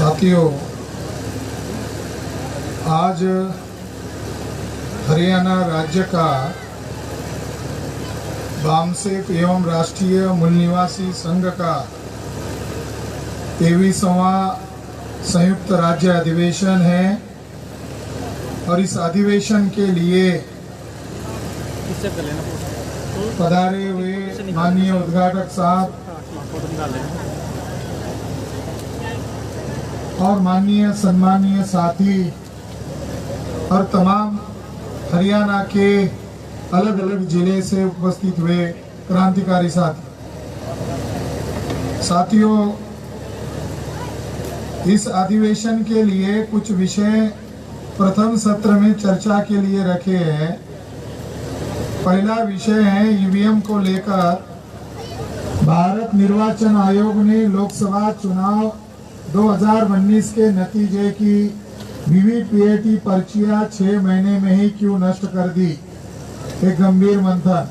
साथियों, आज हरियाणा राज्य का बामसेफ एवं राष्ट्रीय मूल निवासी संघ का 23वां संयुक्त राज्य अधिवेशन है और इस अधिवेशन के लिए पधारे हुए माननीय उद्घाटक साहब और माननीय सम्मानीय साथी और तमाम हरियाणा के अलग अलग जिले से उपस्थित हुए क्रांतिकारी साथियों, इस अधिवेशन के लिए कुछ विषय प्रथम सत्र में चर्चा के लिए रखे हैं। पहला विषय है ईवीएम को लेकर भारत निर्वाचन आयोग ने लोकसभा चुनाव 2019 के नतीजे की वीवीपीएटी पर्चियां 6 महीने में ही क्यों नष्ट कर दी, एक गंभीर मंथन।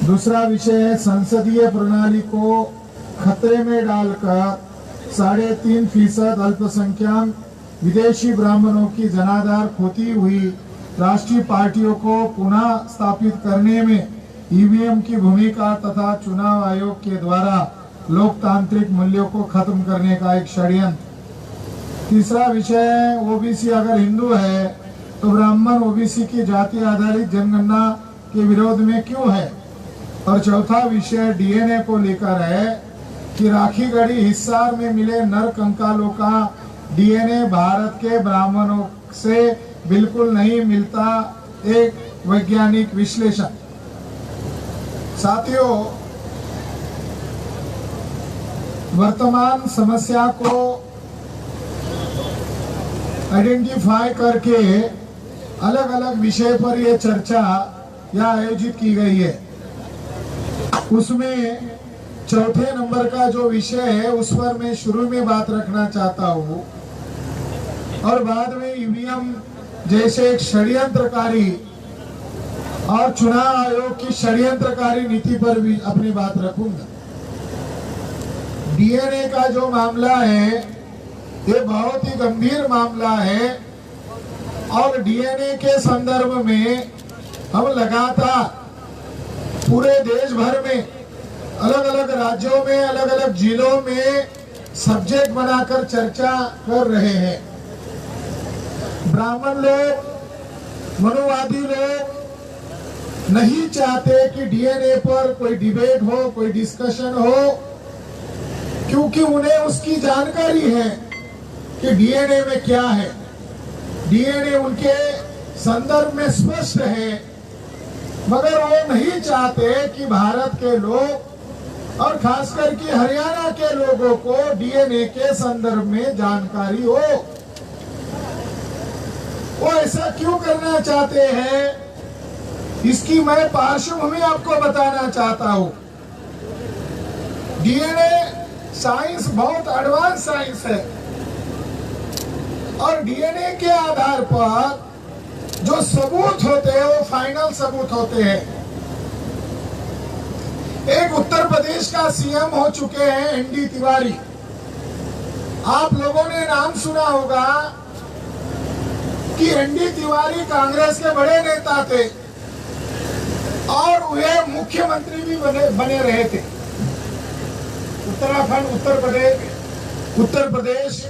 दूसरा विषय है संसदीय प्रणाली को खतरे में डालकर 3.5% अल्पसंख्यक विदेशी ब्राह्मणों की जनाधार खोती हुई राष्ट्रीय पार्टियों को पुनः स्थापित करने में ईवीएम की भूमिका तथा चुनाव आयोग के द्वारा लोकतांत्रिक मूल्यों को खत्म करने का एक षड्यंत्र। तीसरा विषय है ओबीसी अगर हिंदू है तो ब्राह्मण ओबीसी की जाति आधारित जनगणना के विरोध में क्यों है। और चौथा विषय डीएनए को लेकर है कि राखीगढ़ी हिसार में मिले नर कंकालों का डीएनए भारत के ब्राह्मणों से बिल्कुल नहीं मिलता, एक वैज्ञानिक विश्लेषण। साथियों, वर्तमान समस्या को आइडेंटिफाई करके अलग अलग विषय पर यह चर्चा यहाँ आयोजित की गई है। उसमें चौथे नंबर का जो विषय है उस पर मैं शुरू में बात रखना चाहता हूँ और बाद में ईवीएम जैसे एक षड्यंत्रकारी और चुनाव आयोग की षड्यंत्रकारी नीति पर भी अपनी बात रखूंगा। डीएनए का जो मामला है ये बहुत ही गंभीर मामला है और डीएनए के संदर्भ में हम लगातार पूरे देश भर में अलग अलग राज्यों में अलग अलग जिलों में सब्जेक्ट बनाकर चर्चा कर रहे हैं। ब्राह्मण लोग, मनुवादी लोग नहीं चाहते कि डीएनए पर कोई डिबेट हो, कोई डिस्कशन हो, क्योंकि उन्हें उसकी जानकारी है कि डीएनए में क्या है। डीएनए उनके संदर्भ में स्पष्ट है, मगर वो नहीं चाहते कि भारत के लोग और खासकर कि हरियाणा के लोगों को डीएनए के संदर्भ में जानकारी हो। वो ऐसा क्यों करना चाहते हैं, इसकी मैं पार्श्वभूमि आपको बताना चाहता हूं। डीएनए साइंस बहुत एडवांस साइंस है और डीएनए के आधार पर जो सबूत होते हैं वो फाइनल सबूत होते हैं। एक उत्तर प्रदेश का सीएम हो चुके हैं एनडी तिवारी, आप लोगों ने नाम सुना होगा कि एनडी तिवारी कांग्रेस के बड़े नेता थे और वे मुख्यमंत्री भी बने रहे थे। उत्तराखंड, उत्तर प्रदेश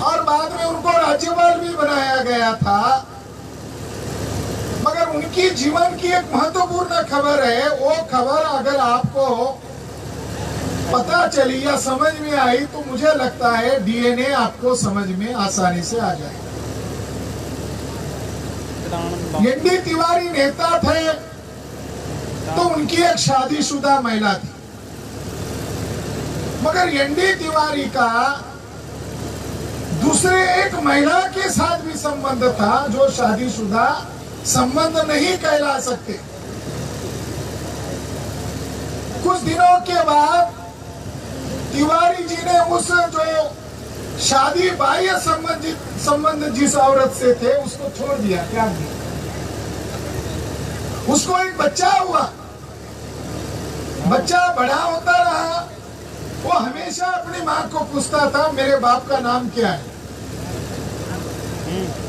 और बाद में उनको राज्यपाल भी बनाया गया था। मगर उनकी जीवन की एक महत्वपूर्ण खबर है, वो खबर अगर आपको पता चली या समझ में आई तो मुझे लगता है डीएनए आपको समझ में आसानी से आ जाए। एनडी तिवारी नेता थे तो उनकी एक शादीशुदा महिला थी, मगर एनडी तिवारी का दूसरे एक महिला के साथ भी संबंध था जो शादीशुदा संबंध नहीं कहला सकते। कुछ दिनों के बाद तिवारी जी ने उस जो शादी बाह्य संबंध जिस औरत से थे उसको छोड़ दिया, त्याग दिया। उसको एक बच्चा हुआ, बच्चा बड़ा होता रहा वो हमेशा अपनी माँ को पूछता था मेरे बाप का नाम क्या है,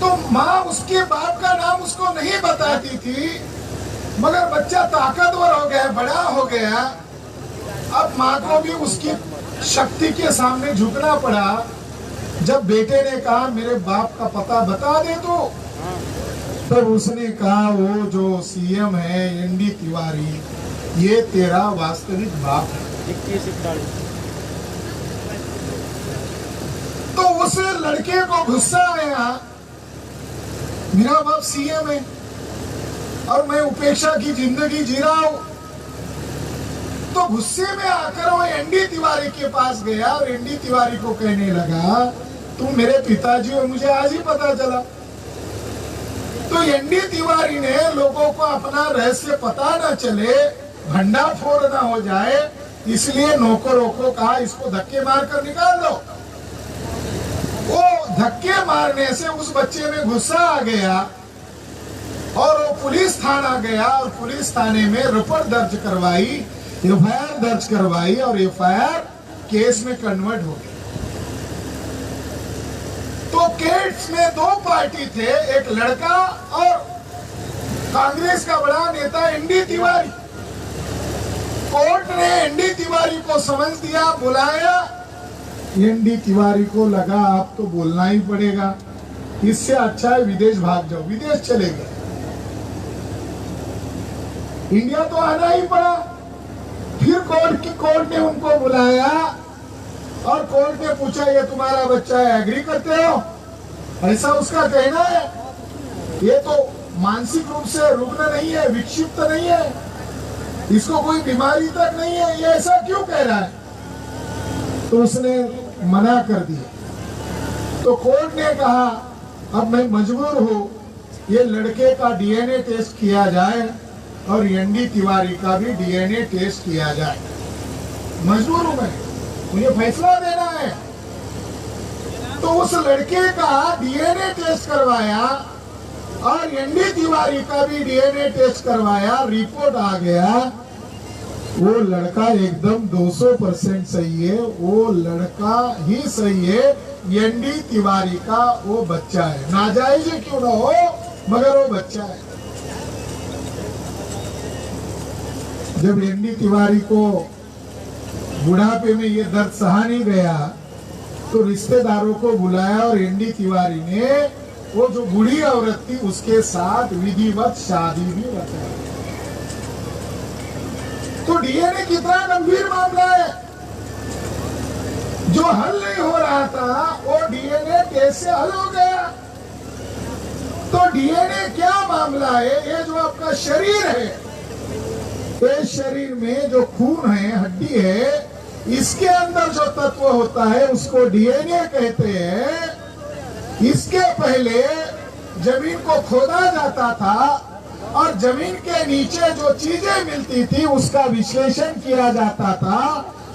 तो माँ उसके बाप का नाम उसको नहीं बताती थी, मगर बच्चा ताकतवर हो गया, बड़ा हो गया, अब माँ को भी उसकी शक्ति के सामने झुकना पड़ा। जब बेटे ने कहा मेरे बाप का पता बता दे तो, तब उसने कहा वो जो सीएम है एनडी तिवारी, ये तेरा वास्तविक बाप है। तो उस लड़के को गुस्सा आया, मेरा बाप सीएम है और मैं उपेक्षा की जिंदगी जी रहा हूं। तो गुस्से में आकर वो एनडी तिवारी के पास गया और एनडी तिवारी को कहने लगा तुम मेरे पिताजी हो, मुझे आज ही पता चला। तो एनडी तिवारी ने लोगों को अपना रहस्य पता न चले, भंडाफोड़ न हो जाए, इसलिए नौकरों को कहा इसको धक्के मार कर निकाल दो। वो धक्के मारने से उस बच्चे में गुस्सा आ गया और वो पुलिस थाना गया और पुलिस थाने में रिपोर्ट दर्ज करवाई, एफआईआर दर्ज करवाई और एफआईआर केस में कन्वर्ट हो गई। तो केस में दो पार्टी थे, एक लड़का और कांग्रेस का बड़ा नेता एनडी तिवारी। कोर्ट ने एनडी तिवारी को समझ दिया, बुलाया। एनडी तिवारी को लगा अब तो बोलना ही पड़ेगा, इससे अच्छा है विदेश भाग जाओ, विदेश चले गए। इंडिया तो आना ही पड़ा। फिर कोर्ट ने उनको बुलाया और कोर्ट ने पूछा ये तुम्हारा बच्चा है, एग्री करते हो? ऐसा उसका कहना है। ये तो मानसिक रूप से रुग्ण नहीं है, विक्षिप्त नहीं है, इसको कोई बीमारी तक नहीं है, ये ऐसा क्यों कह रहा है? तो उसने मना कर दिया। तो कोर्ट ने कहा अब मैं मजबूर हूं, ये लड़के का डीएनए टेस्ट किया जाए और एनडी तिवारी का भी डीएनए टेस्ट किया जाए। मजबूर हूं मैं, मुझे फैसला देना है। तो उस लड़के का डीएनए टेस्ट करवाया और एनडी तिवारी का भी डीएनए टेस्ट करवाया, रिपोर्ट आ गया, वो लड़का एकदम 200% सही है, वो लड़का ही सही है, एनडी तिवारी का वो बच्चा है। नाजायज क्यों ना हो, मगर वो बच्चा है। जब एनडी तिवारी को बुढ़ापे में ये दर्द सहा नहीं गया तो रिश्तेदारों को बुलाया और एनडी तिवारी ने वो जो बूढ़ी औरत थी उसके साथ विधिवत शादी भी रचाई। तो डीएनए कितना गंभीर मामला है, जो हल नहीं हो रहा था वो डीएनए टेस्ट से हल हो गया। तो डीएनए क्या मामला है? ये जो आपका शरीर है, इस शरीर में जो खून है, हड्डी है, इसके अंदर जो तत्व होता है उसको डीएनए कहते हैं। इसके पहले जमीन को खोदा जाता था और जमीन के नीचे जो चीजें मिलती थी उसका विश्लेषण किया जाता था,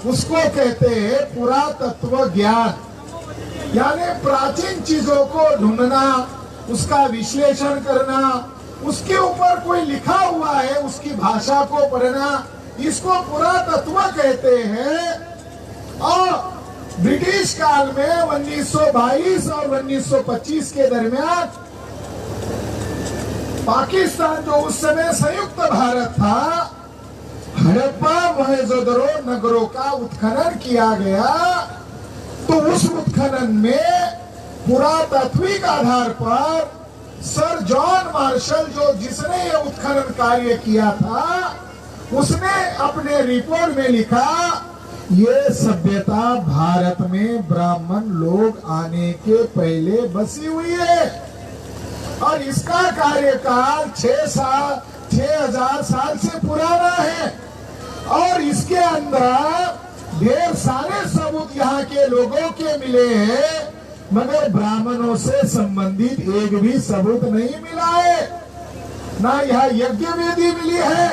उसको कहते हैं पुरातत्व ज्ञान। यानी प्राचीन चीजों को ढूंढना, उसका विश्लेषण करना, उसके ऊपर कोई लिखा हुआ है उसकी भाषा को पढ़ना, इसको पुरातत्व कहते हैं। और ब्रिटिश काल में 1922 और 1925 के दरमियान पाकिस्तान जो उस समय संयुक्त भारत था, हड़प्पा मोहनजोदड़ो नगरों का उत्खनन किया गया। तो उस उत्खनन में पुरातात्विक आधार पर सर जॉन मार्शल जिसने ये उत्खनन कार्य किया था, उसने अपने रिपोर्ट में लिखा ये सभ्यता भारत में ब्राह्मण लोग आने के पहले बसी हुई है और इसका कार्यकाल 6000 साल से पुराना है और इसके अंदर ढेर सारे सबूत यहाँ के लोगों के मिले हैं, मगर ब्राह्मणों से संबंधित एक भी सबूत नहीं मिला है। ना यहाँ यज्ञ वेदी मिली है,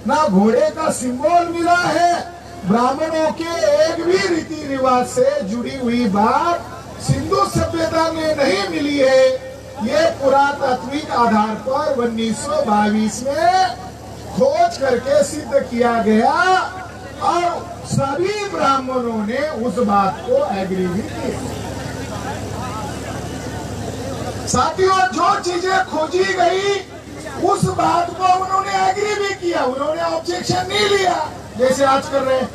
ना घोड़े का सिंबल मिला है। ब्राह्मणों के एक भी रीति रिवाज से जुड़ी हुई बात सिंधु सभ्यता में नहीं मिली है। ये पुरातात्विक आधार पर 1922 में खोज करके सिद्ध किया गया और सभी ब्राह्मणों ने उस बात को एग्री भी किया। साथियों, जो चीजें खोजी गई उस बात को उन्होंने एग्री भी किया, उन्होंने ऑब्जेक्शन नहीं लिया जैसे आज कर रहे हैं।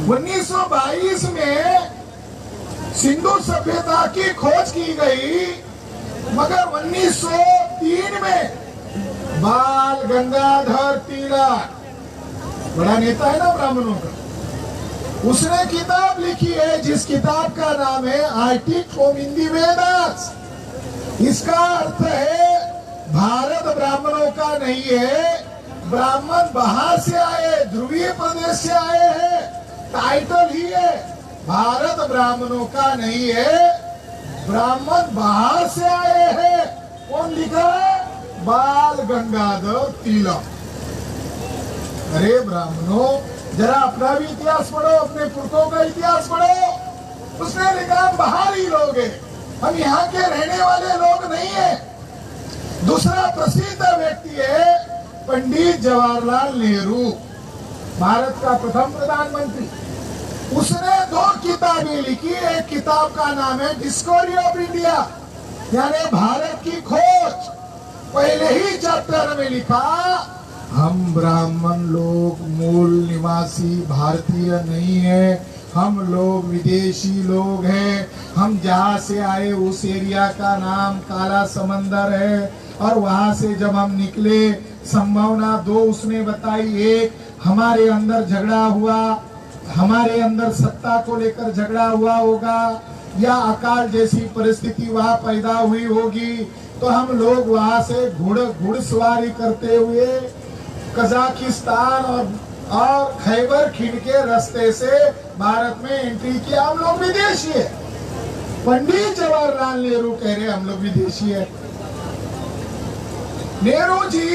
1922 में सिंधु सभ्यता की खोज की गई, मगर 1903 में बाल गंगाधर तिलक, बड़ा नेता है ना ब्राह्मणों का, उसने किताब लिखी है जिस किताब का नाम है I teach from Hindi Vedas. इसका अर्थ है भारत ब्राह्मणों का नहीं है, ब्राह्मण बाहर से आए, ध्रुवीय प्रदेश से आए हैं। टाइटल ही है, भारत ब्राह्मणों का नहीं है, ब्राह्मण बाहर से आए हैं। कौन लिखा है? बाल गंगाधर तिलक। अरे ब्राह्मणों, जरा अपना भी इतिहास पढ़ो, अपने पुरखों का इतिहास पढ़ो। उसने लिखा हम बाहरी लोग हैं, हम यहाँ के रहने वाले लोग नहीं है। दूसरा प्रसिद्ध व्यक्ति है पंडित जवाहरलाल नेहरू, भारत का प्रथम प्रधानमंत्री। उसने 2 किताबें लिखी। एक किताब का नाम है डिस्कवरी ऑफ इंडिया, यानी भारत की खोज। पहले ही चैप्टर में लिखा हम ब्राह्मण लोग मूल निवासी भारतीय नहीं है, हम लोग विदेशी लोग हैं। हम जहाँ से आए उस एरिया का नाम काला समंदर है, और वहां से जब हम निकले संभावना 2 उसने बताई। एक, हमारे अंदर झगड़ा हुआ, हमारे अंदर सत्ता को लेकर झगड़ा हुआ होगा, या अकाल जैसी परिस्थिति वहां पैदा हुई होगी, तो हम लोग वहां से घुड़सवारी करते हुए कजाकिस्तान और खैबर खींड के रास्ते से भारत में एंट्री किया। हम लोग विदेशी है। पंडित जवाहरलाल नेहरू कह रहे हम लोग विदेशी है। नेहरू जी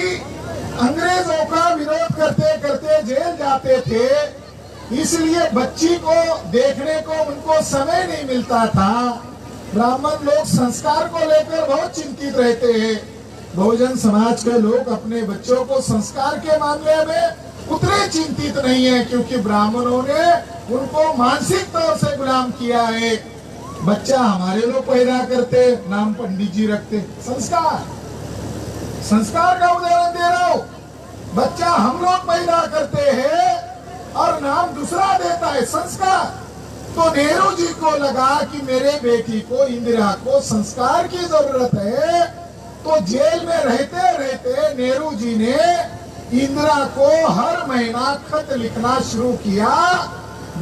अंग्रेजों का विरोध करते करते जेल जाते थे, इसलिए बच्ची को देखने को उनको समय नहीं मिलता था। ब्राह्मण लोग संस्कार को लेकर बहुत चिंतित रहते हैं। बहुजन समाज के लोग अपने बच्चों को संस्कार के मामले में उतने चिंतित नहीं है, क्योंकि ब्राह्मणों ने उनको मानसिक तौर से गुलाम किया है। बच्चा हमारे लोग पैदा करते, नाम पंडित जी रखते। संस्कार का उदाहरण दे रहा हूं। बच्चा हम लोग पैदा करते हैं और नाम दूसरा देता है, संस्कार। तो नेहरू जी को लगा कि मेरे बेटी को, इंदिरा को संस्कार की जरूरत है। तो जेल में रहते रहते नेहरू जी ने इंदिरा को हर महीना खत लिखना शुरू किया।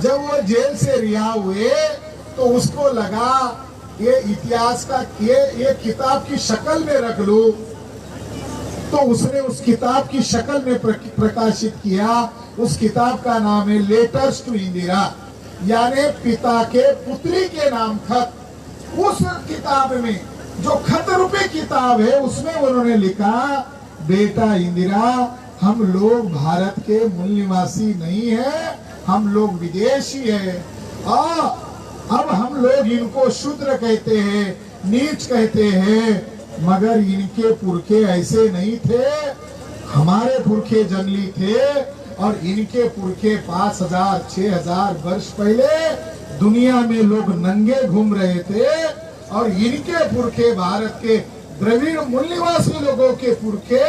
जब वो जेल से रिहा हुए तो उसको लगा ये इतिहास का ये किताब की शक्ल में रख लूं, तो उसने उस किताब की शक्ल में प्रकाशित किया। उस किताब का नाम है लेटर्स टू इंदिरा, यानी पिता के पुत्री के नाम खत। उस किताब में जो खत रूपी किताब है उसमें उन्होंने लिखा, बेटा इंदिरा, हम लोग भारत के मूल निवासी नहीं है, हम लोग विदेशी है, और अब हम लोग इनको शूद्र कहते हैं, नीच कहते हैं, मगर इनके पुरखे ऐसे नहीं थे। हमारे पुरखे जंगली थे और इनके पुरखे 5000 6000 वर्ष पहले दुनिया में लोग नंगे घूम रहे थे, और इनके पुरखे भारत के द्रविड़ मूल निवासी लोगों के पुरखे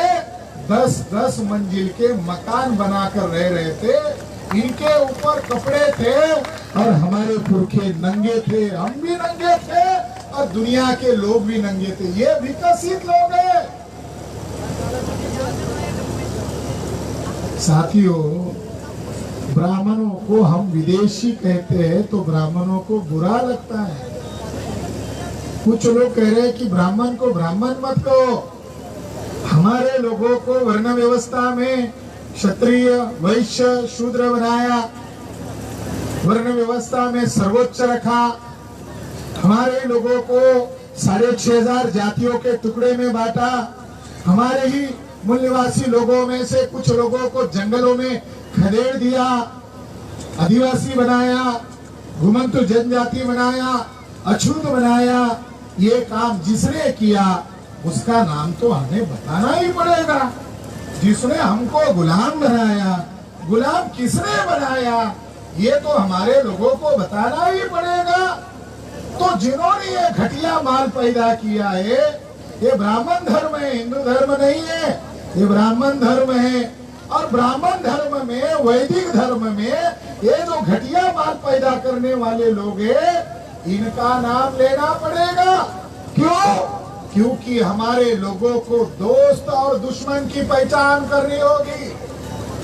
10-10 मंजिल के मकान बनाकर रह रहे थे। इनके ऊपर कपड़े थे और हमारे पुरखे नंगे थे, हम भी नंगे थे और दुनिया के लोग भी नंगे थे। ये विकसित लोग हैं। साथियों, ब्राह्मणों को हम विदेशी कहते हैं तो ब्राह्मणों को बुरा लगता है। कुछ लोग कह रहे हैं कि ब्राह्मण को ब्राह्मण मत कहो। हमारे लोगों को वर्ण व्यवस्था में क्षत्रिय, वैश्य, शूद्र बनाया, वर्ण व्यवस्था में सर्वोच्च रखा। हमारे लोगों को 6500 जातियों के टुकड़े में बांटा। हमारे ही मूल निवासी लोगों में से कुछ लोगों को जंगलों में खदेड़ दिया, आदिवासी बनाया, घुमंतु जनजाति बनाया, अछूत बनाया। ये काम जिसने किया उसका नाम तो हमें बताना ही पड़ेगा। जिसने हमको गुलाम बनाया, गुलाम किसने बनाया, ये तो हमारे लोगों को बताना ही पड़ेगा। तो जिन्होंने ये घटिया माल पैदा किया है, ये ब्राह्मण धर्म है, हिंदू धर्म नहीं है, ये ब्राह्मण धर्म है। और ब्राह्मण धर्म में, वैदिक धर्म में ये जो घटिया माल पैदा करने वाले लोग हैं, इनका नाम लेना पड़ेगा। क्यों? क्योंकि हमारे लोगों को दोस्त और दुश्मन की पहचान करनी होगी।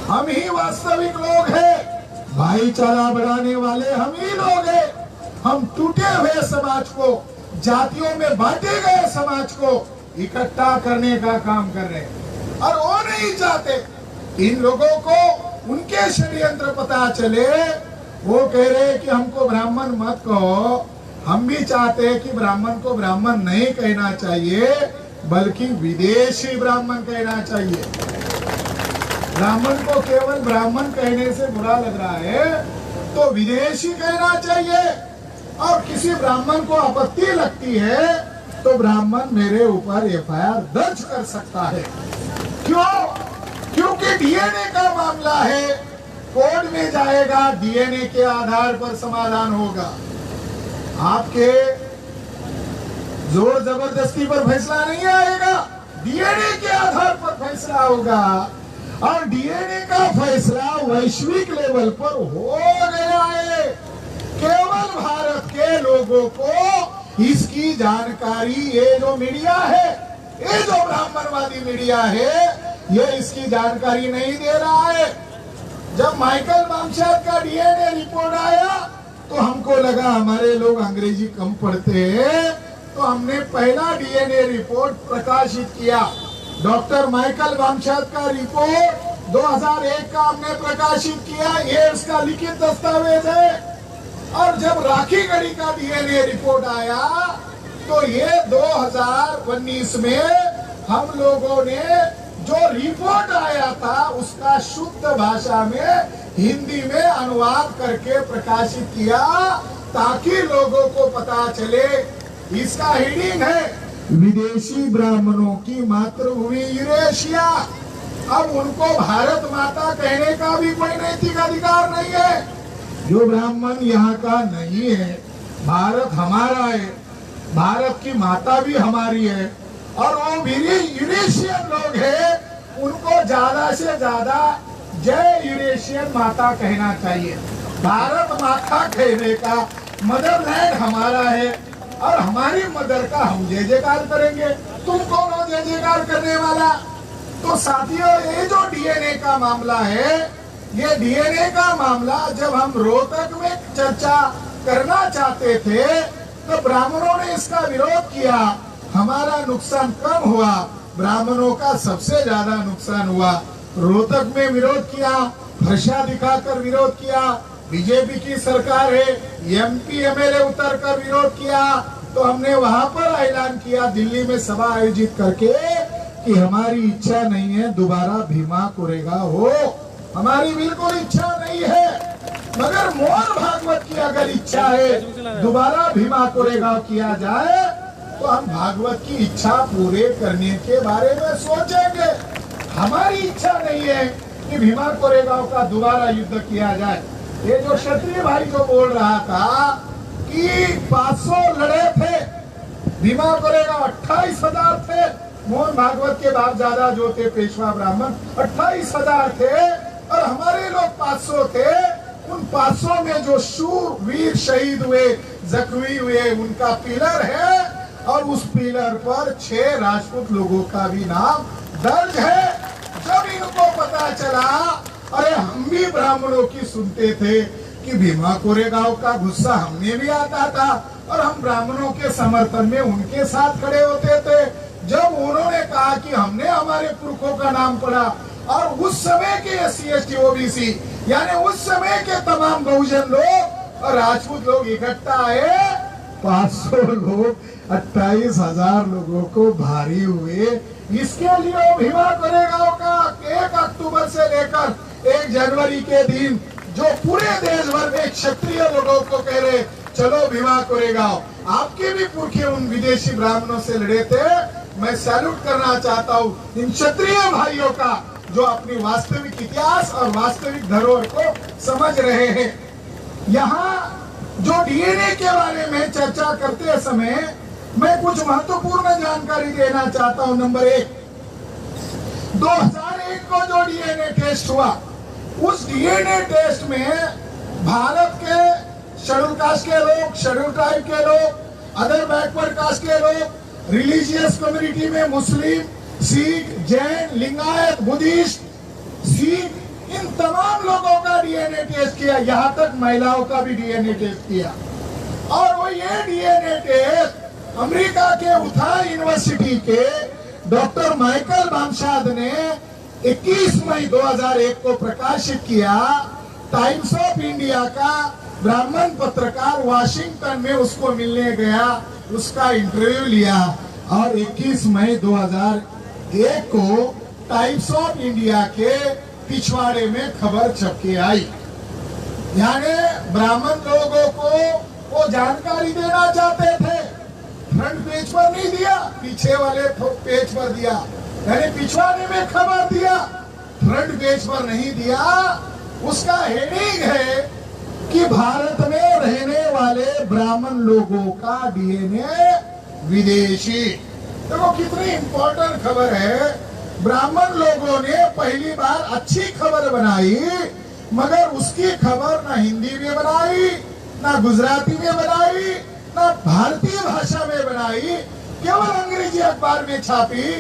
हम ही वास्तविक लोग हैं, भाईचारा बढ़ाने वाले हम ही लोग हैं। हम टूटे हुए समाज को, जातियों में बांटे गए समाज को इकट्ठा करने का काम कर रहे हैं। और वो नहीं चाहते इन लोगों को उनके षड्यंत्र पता चले। वो कह रहे हैं कि हमको ब्राह्मण मत कहो। हम भी चाहते हैं कि ब्राह्मण को ब्राह्मण नहीं कहना चाहिए, बल्कि विदेशी ब्राह्मण कहना चाहिए। ब्राह्मण को केवल ब्राह्मण कहने से बुरा लग रहा है तो विदेशी कहना चाहिए। और किसी ब्राह्मण को आपत्ति लगती है तो ब्राह्मण मेरे ऊपर एफआईआर दर्ज कर सकता है। क्यों? क्योंकि डीएनए का मामला है, कोर्ट में जाएगा, डीएनए के आधार पर समाधान होगा। आपके जोर जबरदस्ती पर फैसला नहीं आएगा, डीएनए के आधार पर फैसला होगा। और डीएनए का फैसला वैश्विक लेवल पर हो गया है। केवल भारत के लोगों को इसकी जानकारी, ये जो मीडिया है, ये जो ब्राह्मणवादी मीडिया है, ये इसकी जानकारी नहीं दे रहा है। जब माइकल वामशाद का डीएनए रिपोर्ट आया तो हमको लगा हमारे लोग अंग्रेजी कम पढ़ते हैं, तो हमने पहला डीएनए रिपोर्ट प्रकाशित किया। डॉक्टर माइकल वामशाद का रिपोर्ट 2001 का हमने प्रकाशित किया। ये उसका लिखित दस्तावेज है। और जब राखी गढ़ी का डीएनए रिपोर्ट आया तो ये 2019 में हम लोगों ने जो रिपोर्ट आया था उसका शुद्ध भाषा में, हिंदी में अनुवाद करके प्रकाशित किया, ताकि लोगों को पता चले। इसका हेडिंग है विदेशी ब्राह्मणों की मातृभूमि यूरेशिया। अब उनको भारत माता कहने का भी कोई नैतिक अधिकार नहीं है। जो ब्राह्मण यहाँ का नहीं है, भारत हमारा है, भारत की माता भी हमारी है। और वो यूरेशियन लोग हैं, उनको ज्यादा से ज्यादा जय यूरेशियन माता कहना चाहिए। भारत माता कहने का मदरलैंड हमारा है और हमारी मदर का हम जय जयकार करेंगे। तुम कौन हो जय जयकार करने वाला? तो साथियों, ये जो डीएनए का मामला है, ये डीएनए का मामला जब हम रोहतक में चर्चा करना चाहते थे तो ब्राह्मणों ने इसका विरोध किया। हमारा नुकसान कम हुआ, ब्राह्मणों का सबसे ज्यादा नुकसान हुआ। रोहतक में विरोध किया, भाषा दिखाकर विरोध किया। बीजेपी की सरकार है, एमपी एमएलए उतर कर विरोध किया। तो हमने वहां पर ऐलान किया, दिल्ली में सभा आयोजित करके, कि हमारी इच्छा नहीं है दोबारा भीमा कोरेगांव हो। हमारी बिल्कुल इच्छा नहीं है। मगर मोहन भागवत की अगर इच्छा है दोबारा भीमा कोरेगांव किया जाए तो हम भागवत की इच्छा पूरे करने के बारे में सोचेंगे। हमारी इच्छा नहीं है कि भीमा कोरेगांव का दोबारा युद्ध किया जाए। ये जो क्षत्रिय भाई जो बोल रहा था कि 500 लड़े थे, भीमा कोरेगांव 28,000 थे। मोहन भागवत के बाप ज्यादा जो थे पेशवा ब्राह्मण 28,000 थे और हमारे लोग 500 थे। उन 500 में जो शूर वीर शहीद हुए, जख्मी हुए, उनका पिलर है और उस पिलर पर 6 राजपूत लोगों का भी नाम दर्ज है। जब इनको पता चला, अरे हम भी ब्राह्मणों की सुनते थे कि भीमा कोरेगांव का गुस्सा हमने भी आता था और हम ब्राह्मणों के समर्थन में उनके साथ खड़े होते थे। जब उन्होंने कहा कि हमने हमारे पुरखों का नाम पढ़ा और उस समय के SC ST OBC यानी उस समय के तमाम बहुजन लोग और राजपूत लोग इकट्ठा आए, 500 लोग 28,000 लोगों को भारी हुए। इसके लिए भीमा कोरेगांव का 1 अक्टूबर से लेकर 1 जनवरी के दिन जो पूरे देश भर में क्षत्रिय लोगों को कह रहे चलो भीमा कोरेगांव, आपके भी पुरखे उन विदेशी ब्राह्मणों से लड़े थे। मैं सैल्यूट करना चाहता हूँ इन क्षत्रिय भाइयों का जो अपनी वास्तविक इतिहास और वास्तविक धरोहर को समझ रहे हैं। यहाँ जो डीएनए के बारे में चर्चा करते समय मैं कुछ महत्वपूर्ण जानकारी देना चाहता हूं। नंबर 1, 2001 को जो डीएनए टेस्ट हुआ, उस डीएनए टेस्ट में भारत के शेड्यूल कास्ट के लोग, शेड्यूल ट्राइब के लोग, अदर बैकवर्ड कास्ट के लोग, रिलीजियस कम्युनिटी में मुस्लिम, सिख, जैन, लिंगायत, बुद्धिस्ट, सिख, इन तमाम लोगों का डीएनए टेस्ट किया। यहाँ तक महिलाओं का भी डीएनए टेस्ट किया। और वो ये डीएनए टेस्ट अमेरिका के उथा यूनिवर्सिटी के डॉक्टर माइकल बामशाद ने 21 मई 2001 को प्रकाशित किया। टाइम्स ऑफ इंडिया का ब्राह्मण पत्रकार वाशिंगटन में उसको मिलने गया, उसका इंटरव्यू लिया और 21 मई 2001 को टाइम्स ऑफ इंडिया के पिछवाड़े में खबर छपके आई। यानी ब्राह्मण लोगों को वो जानकारी देना चाहते थे, फ्रंट पेज पर नहीं दिया, पीछे वाले पेज पर दिया। यानी पिछवाड़े में खबर दिया, फ्रंट पेज पर नहीं दिया। उसका हेडिंग है कि भारत में रहने वाले ब्राह्मण लोगों का डीएनए विदेशी। देखो कितनी इंपॉर्टेंट खबर है। ब्राह्मण लोगों ने पहली बार अच्छी खबर बनाई, मगर उसकी खबर ना हिंदी में बनाई, ना गुजराती में बनाई, ना भारतीय भाषा में बनाई, केवल अंग्रेजी अखबार में छापी।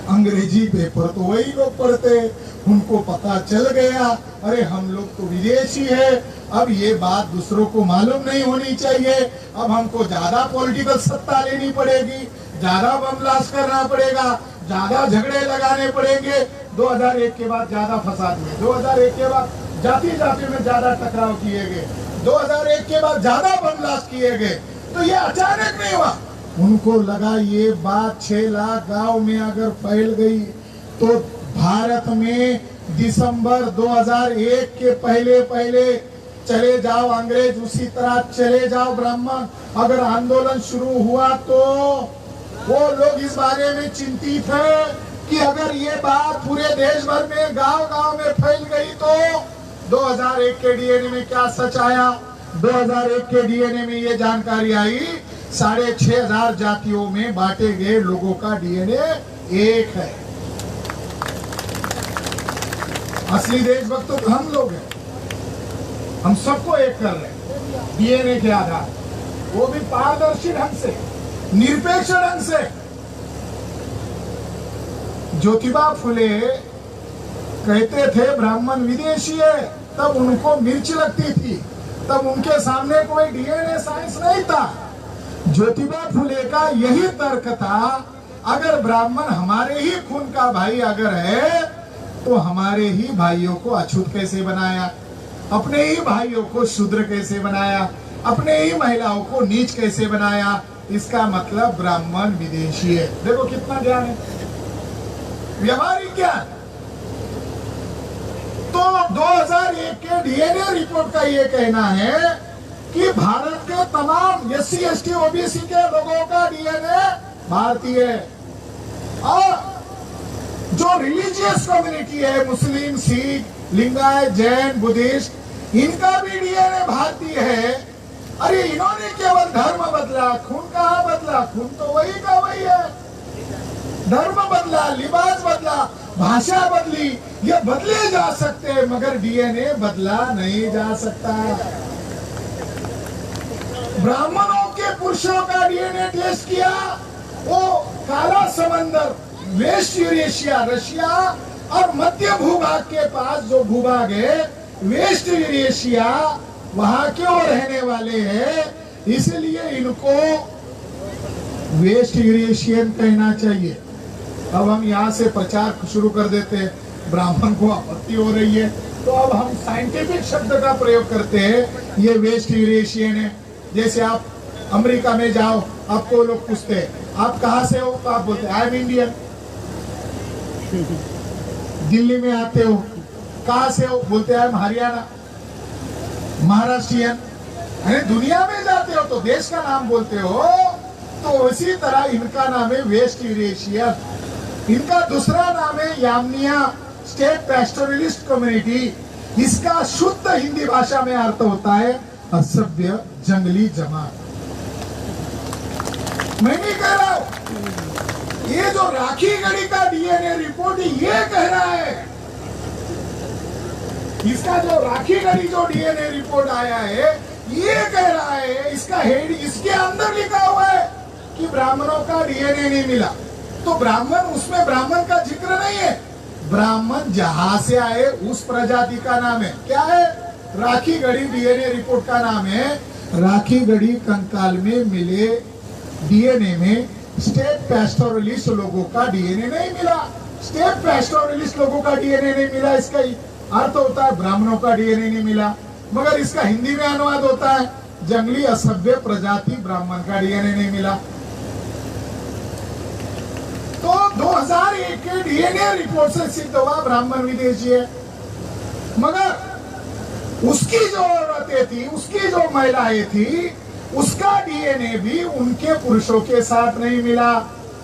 अंग्रेजी पेपर तो वही लोग पढ़ते, उनको पता चल गया अरे हम लोग तो विदेशी है। अब ये बात दूसरों को मालूम नहीं होनी चाहिए। अब हमको ज्यादा पॉलिटिकल सत्ता लेनी पड़ेगी, ज्यादा बम ब्लास्ट करना पड़ेगा, ज्यादा झगड़े लगाने पड़ेंगे। 2001 के बाद ज्यादा फसाद हुए, 2001 के बाद जाति जाति में ज्यादा टकराव किए गए, 2001 के बाद ज्यादा बम ब्लास्ट किए गए। तो ये अचानक नहीं हुआ। उनको लगा ये बात 6 लाख गांव में अगर फैल गई तो भारत में दिसंबर 2001 के पहले चले जाओ अंग्रेज, उसी तरह चले जाओ ब्राह्मण। अगर आंदोलन शुरू हुआ तो वो लोग इस बारे में चिंतित है कि अगर ये बात पूरे देश भर में गांव-गांव में फैल गई तो 2001 के डीएनए में क्या सच आया। 2001 के डीएनए में ये जानकारी आई 6,500 जातियों में बांटे गए लोगों का डीएनए एक है। असली देशभक्त तो हम लोग हैं, हम सबको एक कर रहे हैं डीएनए के आधार, वो भी पारदर्शी ढंग से, निरपेक्ष ढंग से। ज्योतिबा फुले कहते थे ब्राह्मण विदेशी है, तब उनको मिर्च लगती थी, तब उनके सामने कोई डीएनए साइंस नहीं था। ज्योतिबा फुले का यही तर्क था, अगर ब्राह्मण हमारे ही खून का भाई अगर है तो हमारे ही भाइयों को अछूत कैसे बनाया, अपने ही भाइयों को शूद्र कैसे बनाया, अपने ही महिलाओं को नीच कैसे बनाया। इसका मतलब ब्राह्मण विदेशी है। देखो कितना ज्ञान है, व्यवहारिक ज्ञान। तो 2001 के डीएनए रिपोर्ट का ये कहना है कि भारत के तमाम SC ST OBC के लोगों का डीएनए भारतीय है, और जो रिलीजियस कम्युनिटी है मुस्लिम, सिख, लिंगायत, जैन, बुद्धिस्ट, इनका भी डीएनए भारतीय है। अरे इन्होंने केवल धर्म बदला, खून कहाँ बदला, खून तो वही का वही है। धर्म बदला, लिबास बदला, भाषा बदली, ये बदले जा सकते हैं मगर डीएनए बदला नहीं जा सकता। ब्राह्मणों के पुरुषों का डीएनए टेस्ट किया, वो काला समंदर, वेस्ट यूरेशिया, रशिया और मध्य भूभाग के पास जो भूभाग है वेस्ट यूरेशिया, वहां क्यों रहने वाले हैं, इसलिए इनको वेस्ट यूरेशियन कहना चाहिए। अब हम यहाँ से प्रचार शुरू कर देते हैं, ब्राह्मण को आपत्ति हो रही है, तो अब हम साइंटिफिक शब्द का प्रयोग करते हैं, ये वेस्ट यूरेशियन है। जैसे आप अमेरिका में जाओ, आपको लोग पूछते हैं आप कहाँ से हो, तो आप बोलते हैं आई एम इंडियन। दिल्ली में आते हो, कहाँ से हो, बोलते हैं हरियाणा, महाराष्ट्रियन। अरे दुनिया में जाते हो तो देश का नाम बोलते हो। तो उसी तरह इनका नाम है वेस्ट यूरेशियन। इनका दूसरा नाम है यामनिया स्टेट पैस्टोरलिस्ट कम्युनिटी, इसका शुद्ध हिंदी भाषा में अर्थ होता है असभ्य जंगली जमात। मैं नहीं कह रहा हूं, ये जो राखीगढ़ी का डीएनए रिपोर्ट ये कह रहा है, इसका जो राखीगढ़ी जो डीएनए रिपोर्ट आया है ये कह रहा है, इसका हेड इसके अंदर लिखा हुआ है कि ब्राह्मणों का डीएनए नहीं मिला। तो ब्राह्मण, उसमें ब्राह्मण का जिक्र नहीं है। ब्राह्मण जहां से आए उस प्रजाति का नाम है, क्या है? राखीगढ़ी डीएनए रिपोर्ट का नाम है। राखीगढ़ी कंकाल में मिले डीएनए में स्टेट पैस्टोरलिस्ट लोगों का डीएनए नहीं मिला। स्टेट पैस्टोरलिस्ट लोगों का डीएनए नहीं मिला, इसका अर्थ होता है ब्राह्मणों का डीएनए नहीं मिला। मगर इसका हिंदी में अनुवाद होता है जंगली असभ्य प्रजाति ब्राह्मण का डीएनए नहीं मिला। तो 2001 के डीएनए रिपोर्ट से सिद्ध हुआ ब्राह्मण विदेशी है। मगर उसकी जो औरतें थी, उसकी जो महिलाएं थी, उसका डीएनए भी उनके पुरुषों के साथ नहीं मिला।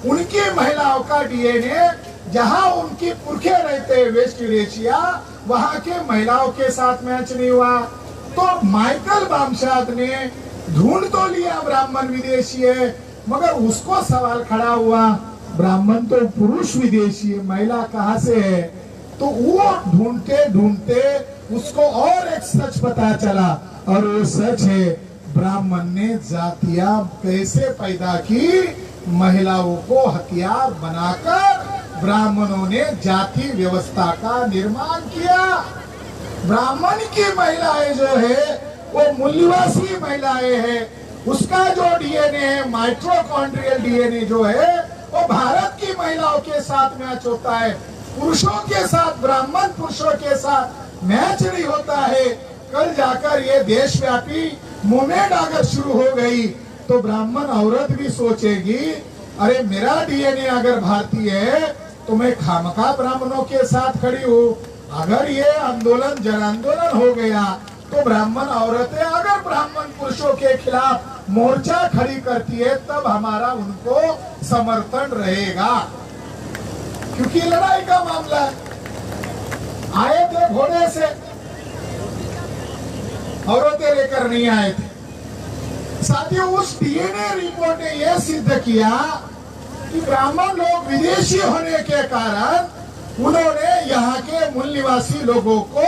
उनकी महिलाओं का डीएनए जहां उनके पुरखे रहते वेस्ट यूरेशिया, वहां के महिलाओं के साथ मैच नहीं हुआ। तो माइकल बामशाद ने ढूंढ तो लिया ब्राह्मण विदेशी है, मगर उसको सवाल खड़ा हुआ ब्राह्मण तो पुरुष विदेशी है, महिला कहां से है? तो वो ढूंढते ढूंढते उसको और एक सच पता चला, और वो सच है ब्राह्मण ने जातियां कैसे पैदा की। महिलाओं को हथियार बनाकर ब्राह्मणों ने जाति व्यवस्था का निर्माण किया। ब्राह्मण की महिलाएं जो है वो मूल्यवासी महिलाएं हैं। उसका जो डीएनए है, माइटोकॉन्ड्रियल डीएनए जो है, वो भारत की महिलाओं के साथ मैच होता है। पुरुषों के साथ, ब्राह्मण पुरुषों के साथ मैच नहीं होता है। कल जाकर ये देशव्यापी मूवमेंट अगर शुरू हो गई तो ब्राह्मण औरत भी सोचेगी, अरे मेरा डीएनए अगर भारतीय है तो मैं खामखा ब्राह्मणों के साथ खड़ी हूँ। अगर ये आंदोलन जन आंदोलन हो गया तो ब्राह्मण औरतें अगर ब्राह्मण पुरुषों के खिलाफ मोर्चा खड़ी करती है तब हमारा उनको समर्थन रहेगा, क्योंकि लड़ाई का मामला है। आए थे घोड़े से, औरतें लेकर नहीं आए थे। साथियों, उस डीएनए रिपोर्ट ने यह सिद्ध किया कि ब्राह्मण लोग विदेशी होने के कारण उन्होंने यहाँ के मूल निवासी लोगों को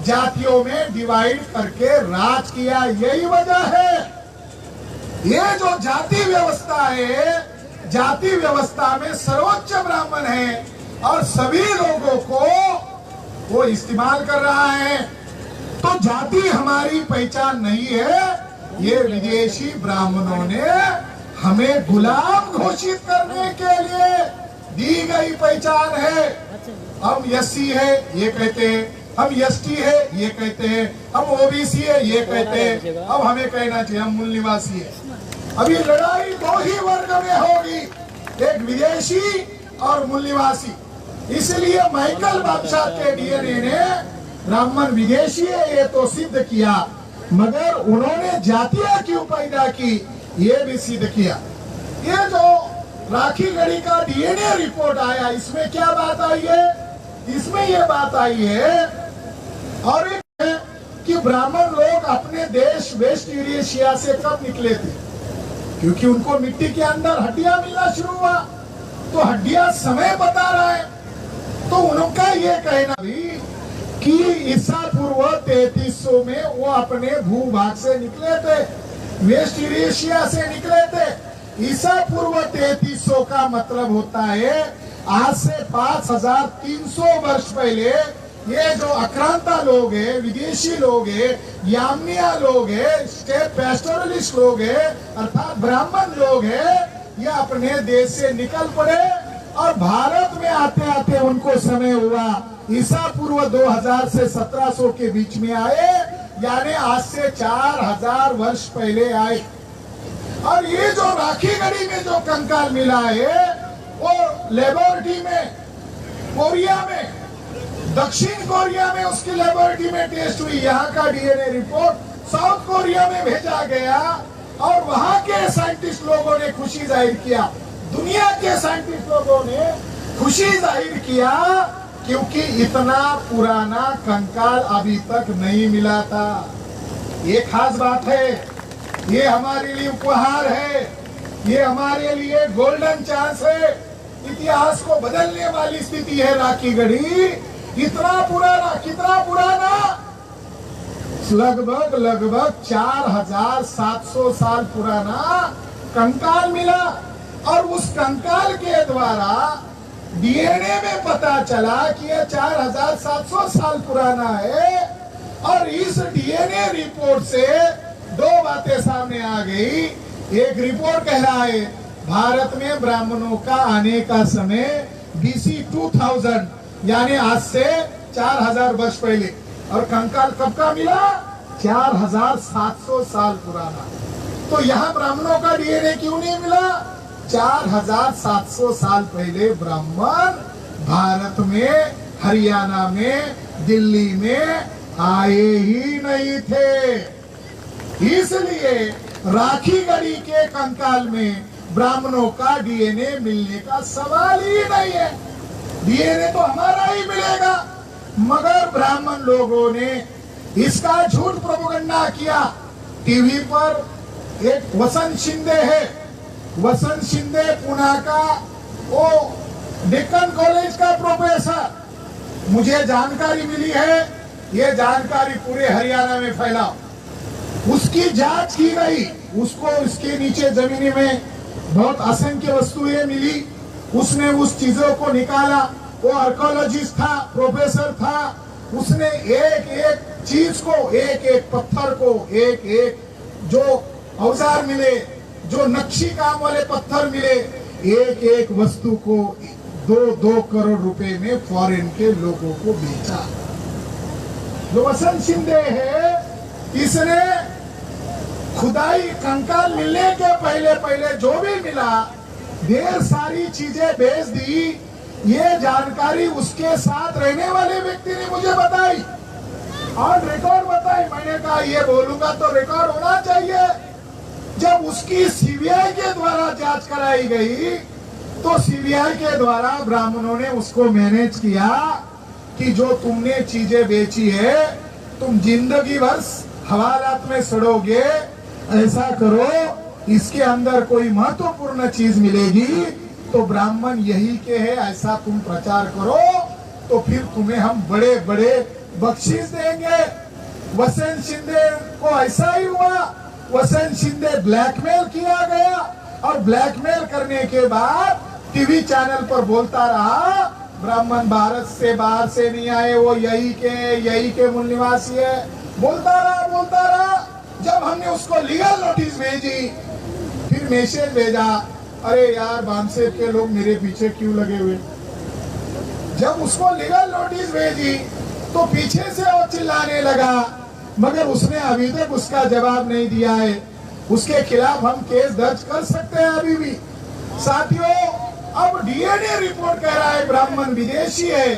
जातियों में डिवाइड करके राज किया। यही वजह है, ये जो जाति व्यवस्था है, जाति व्यवस्था में सर्वोच्च ब्राह्मण है और सभी लोगों को वो इस्तेमाल कर रहा है। तो जाति हमारी पहचान नहीं है, ये विदेशी ब्राह्मणों ने हमें गुलाम घोषित करने के लिए दी गई पहचान है। हम एससी है ये कहते हैं, हम एसटी है ये कहते हैं, हम ओबीसी है ये कहते हैं। अब हमें कहना चाहिए हम मूल निवासी है। अभी लड़ाई दो ही वर्ग में होगी, एक विदेशी और मूल निवासी। इसलिए माइकल बामशाद के डीएनए ने ब्राह्मण विदेशी है ये तो सिद्ध किया, मगर उन्होंने जातियां क्यों पैदा की ये भी सिद्ध किया। ये जो राखीगढ़ी का डीएनए रिपोर्ट आया, इसमें क्या बात आई है? इसमें ये बात आई है और एक है कि ब्राह्मण लोग अपने देश वेस्ट यूरेशिया से कब निकले थे, क्योंकि उनको मिट्टी के अंदर हड्डियां मिलना शुरू हुआ, तो हड्डियां समय बता रहा है। तो उनका ये कहना भी कि ईसा पूर्व 3300 में वो अपने भूभाग से निकले थे, वेस्ट यूरेशिया से निकले थे। ईसा पूर्व 3300 का मतलब होता है आज से 5300 वर्ष पहले ये जो आक्रांता लोग हैं, विदेशी लोग हैं, यामिया लोग हैं, स्टेट पैस्टोरलिस्ट लोग हैं, अर्थात ब्राह्मण लोग हैं, ये अपने देश से निकल पड़े और भारत में आते आते उनको समय हुआ ईसा पूर्व 2000 से 1700 के बीच में आए, यानी आज से 4000 वर्ष पहले आए। और ये जो राखीगढ़ी में जो कंकाल मिला है वो लेबोरेटरी में, कोरिया में, दक्षिण कोरिया में उसकी लेबोरेटरी में टेस्ट हुई। यहाँ का डीएनए रिपोर्ट साउथ कोरिया में भेजा गया और वहां के साइंटिस्ट लोगों ने खुशी जाहिर किया, दुनिया के साइंटिस्ट लोगों ने खुशी जाहिर किया क्योंकि इतना पुराना कंकाल अभी तक नहीं मिला था। ये खास बात है, ये हमारे लिए उपहार है, ये हमारे लिए गोल्डन चांस है। इतिहास को बदलने वाली स्थिति है राखी गढ़ी। इतना पुराना, कितना पुराना, लगभग 4700 साल पुराना कंकाल मिला। और उस कंकाल के द्वारा डीएनए में पता चला कि यह 4700 साल पुराना है। और इस डीएनए रिपोर्ट से दो बातें सामने आ गई। एक रिपोर्ट कह रहा है भारत में ब्राह्मणों का आने का समय BC 2000 यानी आज से 4000 वर्ष पहले। और कंकाल कब का मिला? 4700 साल पुराना। तो यहाँ ब्राह्मणों का डीएनए क्यों नहीं मिला? 4700 साल पहले ब्राह्मण भारत में, हरियाणा में, दिल्ली में आए ही नहीं थे। इसलिए राखी गढ़ी के कंकाल में ब्राह्मणों का डीएनए मिलने का सवाल ही नहीं है। डीएनए तो हमारा ही मिलेगा। मगर ब्राह्मण लोगों ने इसका झूठ प्रोपेगेंडा किया। टीवी पर एक वसंत शिंदे है, वसंत शिंदे पुणे का, वो डेक्कन कॉलेज का प्रोफेसर। मुझे जानकारी मिली है, ये जानकारी पूरे हरियाणा में फैला। उसकी जांच की गई, उसको इसके नीचे जमीनी में बहुत असंख्य वस्तुएं मिली। उसने उस चीजों को निकाला। वो आर्कियोलॉजिस्ट था, प्रोफेसर था। उसने एक एक चीज को, एक एक पत्थर को, एक एक जो औजार मिले, जो नक्शी काम वाले पत्थर मिले, एक एक वस्तु को 2-2 करोड़ रुपए में फॉरेन के लोगों को बेचा। जो वसंत शिंदे है, इसने खुदाई कंकाल मिलने के पहले जो भी मिला ढेर सारी चीजें बेच दी। ये जानकारी उसके साथ रहने वाले व्यक्ति ने मुझे बताई और रिकॉर्ड बताई। मैंने कहा ये बोलूंगा तो रिकॉर्ड होना चाहिए। जब उसकी सीबीआई के द्वारा जांच कराई गई तो सीबीआई के द्वारा ब्राह्मणों ने उसको मैनेज किया कि जो तुमने चीजें बेची है तुम जिंदगी भर हवालात में सड़ोगे। ऐसा करो, इसके अंदर कोई महत्वपूर्ण चीज मिलेगी तो ब्राह्मण यही के है, ऐसा तुम प्रचार करो तो फिर तुम्हें हम बड़े बड़े बख्शीश देंगे। वसंत शिंदे को ऐसा ही हुआ। वसंत शिंदे ब्लैकमेल किया गया और ब्लैकमेल करने के बाद टीवी चैनल पर बोलता रहा ब्राह्मण भारत से बाहर से नहीं आए, वो यही के मूल निवासी है। बोलता रहा। जब हमने उसको लीगल नोटिस भेजी, फिर मैसेज भेजा, अरे यार बानसेब के लोग मेरे पीछे क्यों लगे हुए। जब उसको लीगल नोटिस भेजी तो पीछे से वो चिल्लाने लगा, मगर उसने अभी तक उसका जवाब नहीं दिया है। उसके खिलाफ हम केस दर्ज कर सकते हैं अभी भी। साथियों, अब डीएनए रिपोर्ट कह रहा है ब्राह्मण विदेशी है,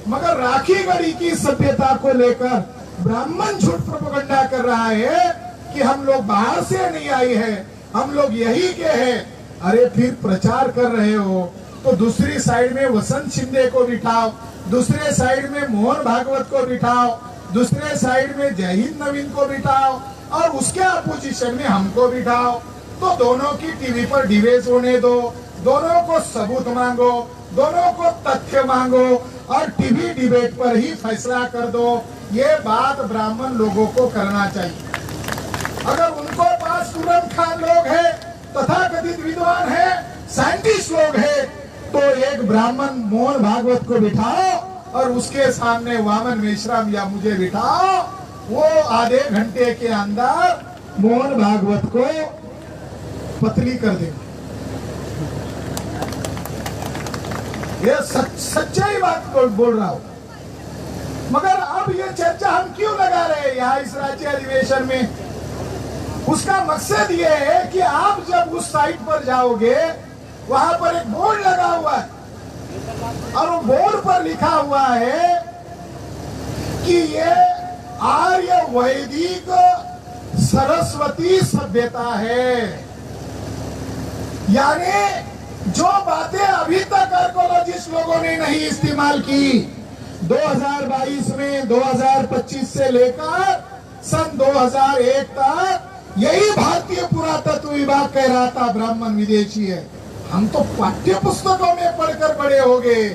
मगर राखी गढ़ी की सभ्यता को लेकर ब्राह्मण झूठ प्रोपेगेंडा कर रहा है कि हम लोग बाहर से नहीं आए हैं, हम लोग यही के हैं। अरे फिर प्रचार कर रहे हो तो दूसरी साइड में वसंत शिंदे को बिठाओ, दूसरे साइड में मोहन भागवत को बिठाओ, दूसरे साइड में जय हिंद नवीन को बिठाओ और उसके अपोजिशन में हमको बिठाओ। तो दोनों की टीवी पर डिबेट होने दो, दोनों को सबूत मांगो, दोनों को तथ्य मांगो और टीवी डिबेट पर ही फैसला कर दो। ये बात ब्राह्मण लोगों को करना चाहिए। अगर उनको पास तुरम खान लोग हैं, तथाकथित विद्वान है, साइंटिस्ट लोग हैं, तो एक ब्राह्मण मोहन भागवत को बिठाओ और उसके सामने वामन मेश्राम या मुझे बिठाओ। वो आधे घंटे के अंदर मोहन भागवत को पतली कर देंगे। ये सच्चाई बात बोल रहा हूं। मगर अब ये चर्चा हम क्यों लगा रहे हैं यहाँ इस राज्य अधिवेशन में? उसका मकसद ये है कि आप जब उस साइट पर जाओगे वहां पर एक बोर्ड लगा हुआ है और वो बोर्ड पर लिखा हुआ है कि ये आर्य वैदिक सरस्वती सभ्यता है। यानी जो बातें अभी तक आर्कियोलॉजिस्ट लोगों ने नहीं इस्तेमाल की, 2022 में 2025 से लेकर सन 2001 तक यही भारतीय पुरातत्व विभाग कह रहा था ब्राह्मण विदेशी है। हम तो पाठ्य पुस्तकों में पढ़कर बड़े हो गए।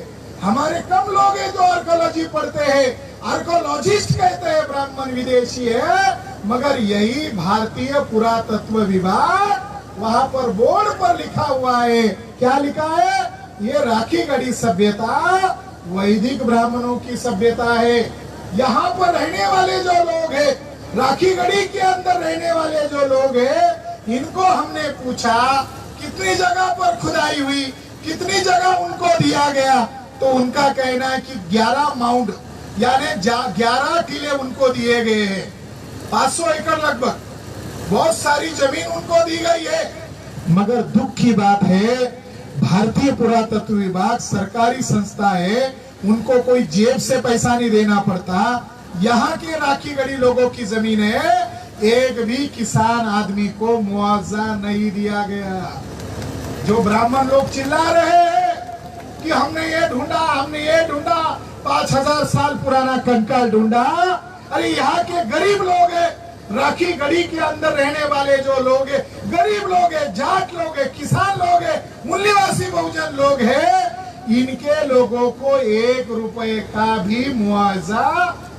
हमारे कम लोग हैं जो आर्कोलॉजी पढ़ते हैं, आर्कोलॉजिस्ट कहते हैं ब्राह्मण विदेशी है, मगर यही भारतीय पुरातत्व विभाग वहां पर बोर्ड पर लिखा हुआ है। क्या लिखा है? ये राखीगढ़ी सभ्यता वैदिक ब्राह्मणों की सभ्यता है। यहाँ पर रहने वाले जो लोग हैं, राखीगढ़ी के अंदर रहने वाले जो लोग हैं, इनको हमने पूछा कितनी जगह पर खुदाई हुई, कितनी जगह उनको दिया गया, तो उनका कहना है कि 11 माउंड यानी 11 टीले उनको दिए गए हैं। 500 एकड़ लगभग, बहुत सारी जमीन उनको दी गई है। मगर दुख की बात है, भारतीय पुरातत्व विभाग सरकारी संस्था है, उनको कोई जेब से पैसा नहीं देना पड़ता। यहाँ के राखीगढ़ी लोगों की जमीन है, एक भी किसान आदमी को मुआवजा नहीं दिया गया। जो ब्राह्मण लोग चिल्ला रहे हैं कि हमने ये ढूंढा, हमने ये ढूंढा, 5000 साल पुराना कंकाल ढूंढा, अरे यहाँ के गरीब लोग हैं, राखीगढ़ी के अंदर रहने वाले जो लोग हैं, गरीब लोग हैं, जाट लोग हैं, किसान लोग हैं, मूल्यवासी बहुजन लोग हैं, इनके लोगों को 1 रुपए का भी मुआवजा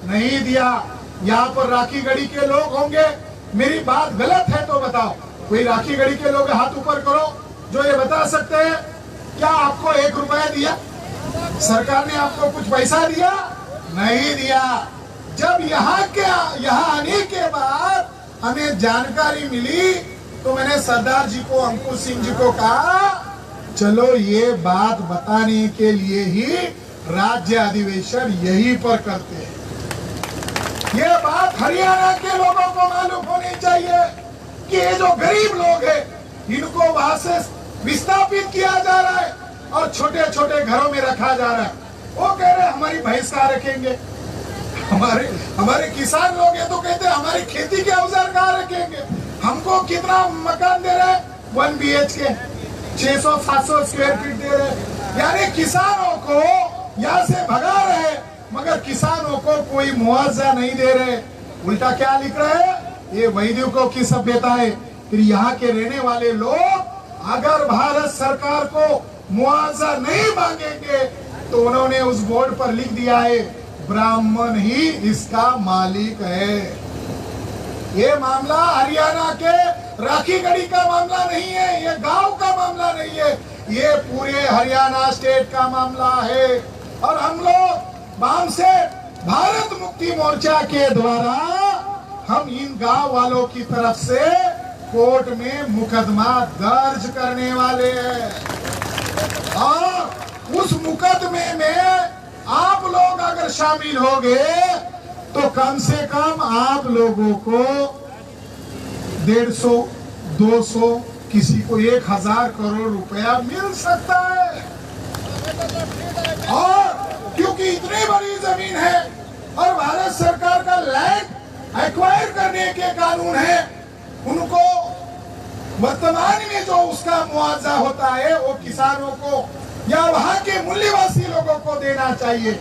नहीं दिया। यहाँ पर राखीगढ़ी के लोग होंगे, मेरी बात गलत है तो बताओ, कोई राखीगढ़ी के लोग हाथ ऊपर करो जो ये बता सकते हैं क्या आपको 1 रुपया दिया? सरकार ने आपको कुछ पैसा दिया? नहीं दिया। जब यहाँ आने के बाद हमें जानकारी मिली तो मैंने सरदार जी को, अंकुश सिंह जी को कहा, चलो ये बात बताने के लिए ही राज्य अधिवेशन यहीं पर करते हैं। ये बात हरियाणा के लोगों को मालूम होनी चाहिए कि ये जो गरीब लोग हैं, इनको वहां से विस्थापित किया जा रहा है और छोटे छोटे घरों में रखा जा रहा है। वो कह रहे हमारी भैंस कहाँ रखेंगे, हमारे किसान लोग ये तो कहते हैं हमारी खेती के औजार कहाँ रखेंगे, हमको कितना मकान दे रहे हैं, 1 BHK 600-700 स्क्वायर फीट दे रहे हैं। यानी किसानों को यहाँ से भगा रहे, मगर किसानों को कोई मुआवजा नहीं दे रहे। उल्टा क्या लिख रहे हैं? ये वैदिकों की सभ्यता है। फिर यहाँ के रहने वाले लोग अगर भारत सरकार को मुआवजा नहीं मांगेंगे तो उन्होंने उस बोर्ड पर लिख दिया है ब्राह्मण ही इसका मालिक है। ये मामला हरियाणा के राखीगढ़ी का मामला नहीं है, ये गांव का मामला नहीं है, ये पूरे हरियाणा स्टेट का मामला है। और हम लोग बाम से भारत मुक्ति मोर्चा के द्वारा हम इन गांव वालों की तरफ से कोर्ट में मुकदमा दर्ज करने वाले हैं। और उस मुकदमे में आप लोग अगर शामिल हो गए तो कम से कम आप लोगों को 150, 200, किसी को 1000 करोड़ रुपया मिल सकता है। और क्योंकि इतनी बड़ी जमीन है और भारत सरकार का लैंड एक्वायर करने के कानून है, उनको वर्तमान में जो उसका मुआवजा होता है वो किसानों को या वहां के मूल्यवासी लोगों को देना चाहिए।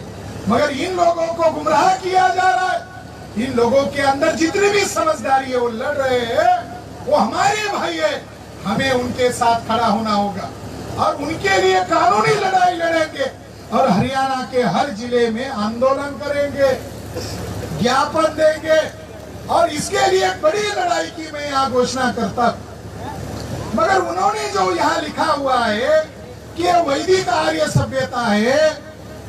मगर इन लोगों को गुमराह किया जा रहा है। इन लोगों के अंदर जितनी भी समझदारी है वो लड़ रहे हैं, वो हमारे भाई है, हमें उनके साथ खड़ा होना होगा और उनके लिए कानूनी लड़ाई लड़ेंगे और हरियाणा के हर जिले में आंदोलन करेंगे, ज्ञापन देंगे और इसके लिए बड़ी लड़ाई की मैं यहाँ घोषणा करता। मगर उन्होंने जो यहाँ लिखा हुआ है कि वैदिक आर्य सभ्यता है,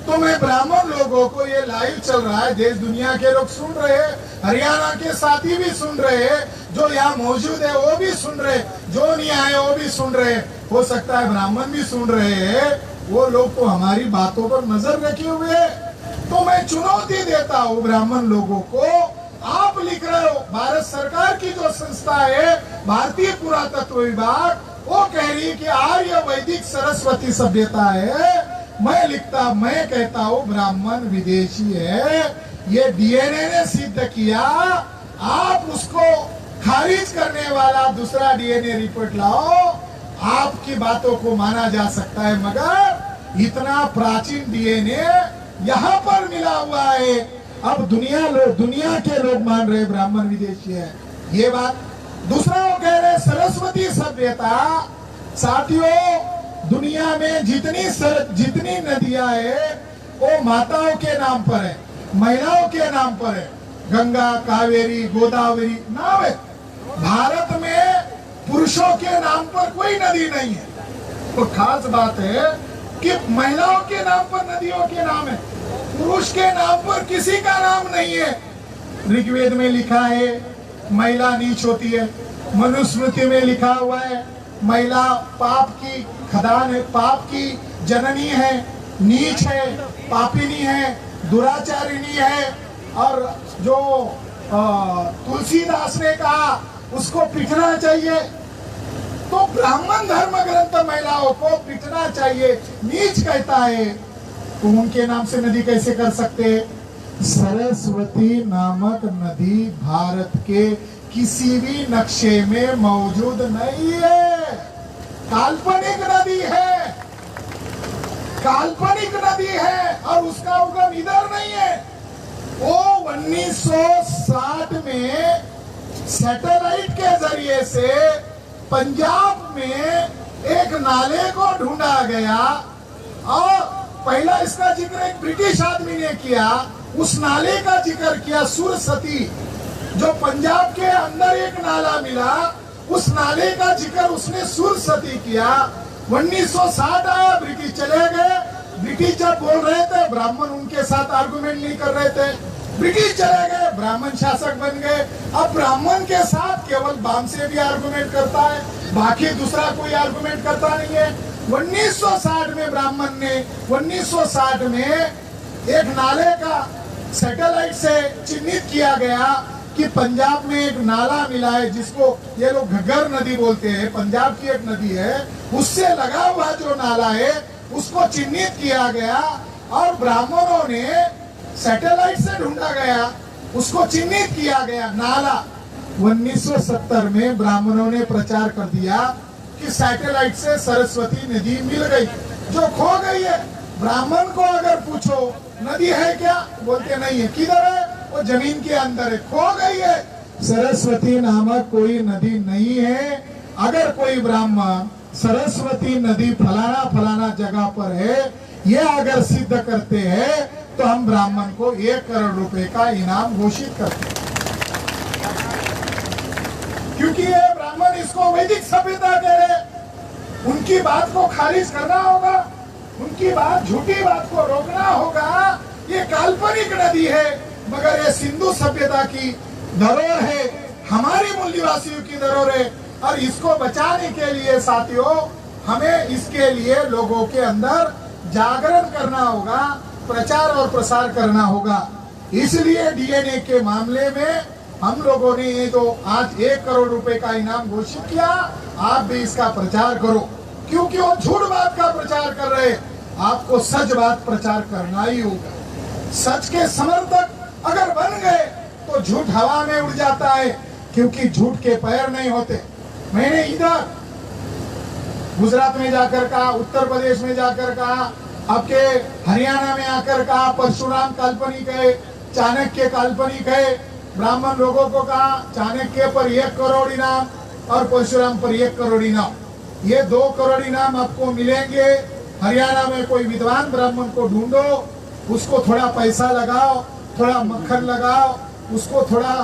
तो मैं ब्राह्मण लोगों को, ये लाइव चल रहा है, देश दुनिया के लोग सुन रहे हैं, हरियाणा के साथी भी सुन रहे हैं, जो यहाँ मौजूद है वो भी सुन रहे, जो नहीं आए वो भी सुन रहे, हो सकता है ब्राह्मण भी सुन रहे हैं, वो लोग तो हमारी बातों पर नजर रखे हुए हैं। तो मैं चुनौती देता हूँ ब्राह्मण लोगों को, आप लिख रहे हो भारत सरकार की जो संस्था है भारतीय पुरातत्व विभाग, वो कह रही है कि आर्य वैदिक सरस्वती सभ्यता है। मैं कहता हूँ ब्राह्मण विदेशी है, ये डीएनए ने सिद्ध किया, आप उसको खारिज करने वाला दूसरा डीएनए रिपोर्ट लाओ, आपकी बातों को माना जा सकता है। मगर इतना प्राचीन डीएनए यहाँ पर मिला हुआ है। अब दुनिया के लोग मान रहे ब्राह्मण विदेशी है, ये बात। दूसरा वो कह रहे सरस्वती सभ्यता। साथियों, दुनिया में जितनी नदियां है वो माताओं के नाम पर है, महिलाओं के नाम पर है। गंगा, कावेरी, गोदावरी नाम है। भारत में पुरुषों के नाम पर कोई नदी नहीं है। तो खास बात है कि महिलाओं के नाम पर नदियों के नाम है, पुरुष के नाम पर किसी का नाम नहीं है। ऋग्वेद में लिखा है महिला नीच होती है, मनुस्मृति में लिखा हुआ है महिला पाप की खदान है, पाप की जननी है, नीच है, पापिनी है, दुराचारिणी है। और जो तुलसीदास ने कहा उसको पीटना चाहिए। तो ब्राह्मण धर्म ग्रंथ महिलाओं को पीटना चाहिए, नीच कहता है। तो उनके नाम से नदी कैसे कर सकते? सरस्वती नामक नदी भारत के किसी भी नक्शे में मौजूद नहीं है, काल्पनिक नदी है, काल्पनिक नदी है। और उसका उगम इधर नहीं है। वो 1960 में सैटेलाइट के जरिए से पंजाब में एक नाले को ढूंढा गया और पहला इसका जिक्र एक ब्रिटिश आदमी ने किया। उस नाले का जिक्र किया सुरसती, जो पंजाब के अंदर एक नाला मिला, उस नाले का जिक्र उसने सुरसती किया। 1960 आया, ब्रिटिश चले गए। ब्रिटिश जब बोल रहे थे, ब्राह्मण उनके साथ आर्गुमेंट नहीं कर रहे थे। ब्रिटिश चले गए, ब्राह्मण शासक बन गए। अब ब्राह्मण के साथ केवल बामसे भी आर्गुमेंट करता है, बाकी दूसरा कोई आर्गुमेंट करता नहीं है। 1960 में ब्राह्मण ने 1960 में एक नाले का सैटेलाइट से चिन्हित किया गया कि पंजाब में एक नाला मिला है, जिसको ये लोग घग्गर नदी बोलते हैं, पंजाब की एक नदी है। उससे लगा हुआ जो नाला है उसको चिन्हित किया गया और ब्राह्मणों ने सैटेलाइट से ढूंढा गया, उसको चिन्हित किया गया नाला। 1970 में ब्राह्मणों ने प्रचार कर दिया कि सैटेलाइट से सरस्वती नदी मिल गई, जो खो गई है। ब्राह्मण को अगर पूछो नदी है क्या, बोलते नहीं है। किधर है? वो जमीन के अंदर है, खो गई है। सरस्वती नामक कोई नदी नहीं है। अगर कोई ब्राह्मण सरस्वती नदी फलाना फलाना जगह पर है, ये अगर सिद्ध करते हैं तो हम ब्राह्मण को 1 करोड़ रुपए का इनाम घोषित करते हैं। क्योंकि ये ब्राह्मण इसको वैदिक सभ्यता कह रहे, उनकी बात को खारिज करना होगा, उनकी बात, झूठी बात को रोकना होगा। ये काल्पनिक नदी है, मगर ये सिंधु सभ्यता की धरोहर है, हमारी मूल निवासियों की धरोहर है। और इसको बचाने के लिए साथियों, हमें इसके लिए लोगों के अंदर जागरण करना होगा, प्रचार और प्रसार करना होगा। इसलिए डीएनए के मामले में हम लोगों ने ये तो आज 1 करोड़ रुपए का इनाम घोषित किया। आप भी इसका प्रचार करो, क्योंकि वो झूठ बात का प्रचार कर रहे। आपको सच बात प्रचार करना ही होगा। सच के समर्थक अगर बन गए तो झूठ हवा में उड़ जाता है, क्योंकि झूठ के पैर नहीं होते। मैंने इधर गुजरात में जाकर कहा, उत्तर प्रदेश में जाकर कहा, आपके हरियाणा में आकर कहा परशुराम काल्पनिक है, चाणक्य काल्पनिक है। ब्राह्मण लोगों को कहा चाणक्य पर 1 करोड़ इनाम और परशुराम पर 1 करोड़ इनाम। ये 2 करोड़ इनाम आपको मिलेंगे। हरियाणा में कोई विद्वान ब्राह्मण को ढूंढो, उसको थोड़ा पैसा लगाओ, थोड़ा मक्खन लगाओ, उसको थोड़ा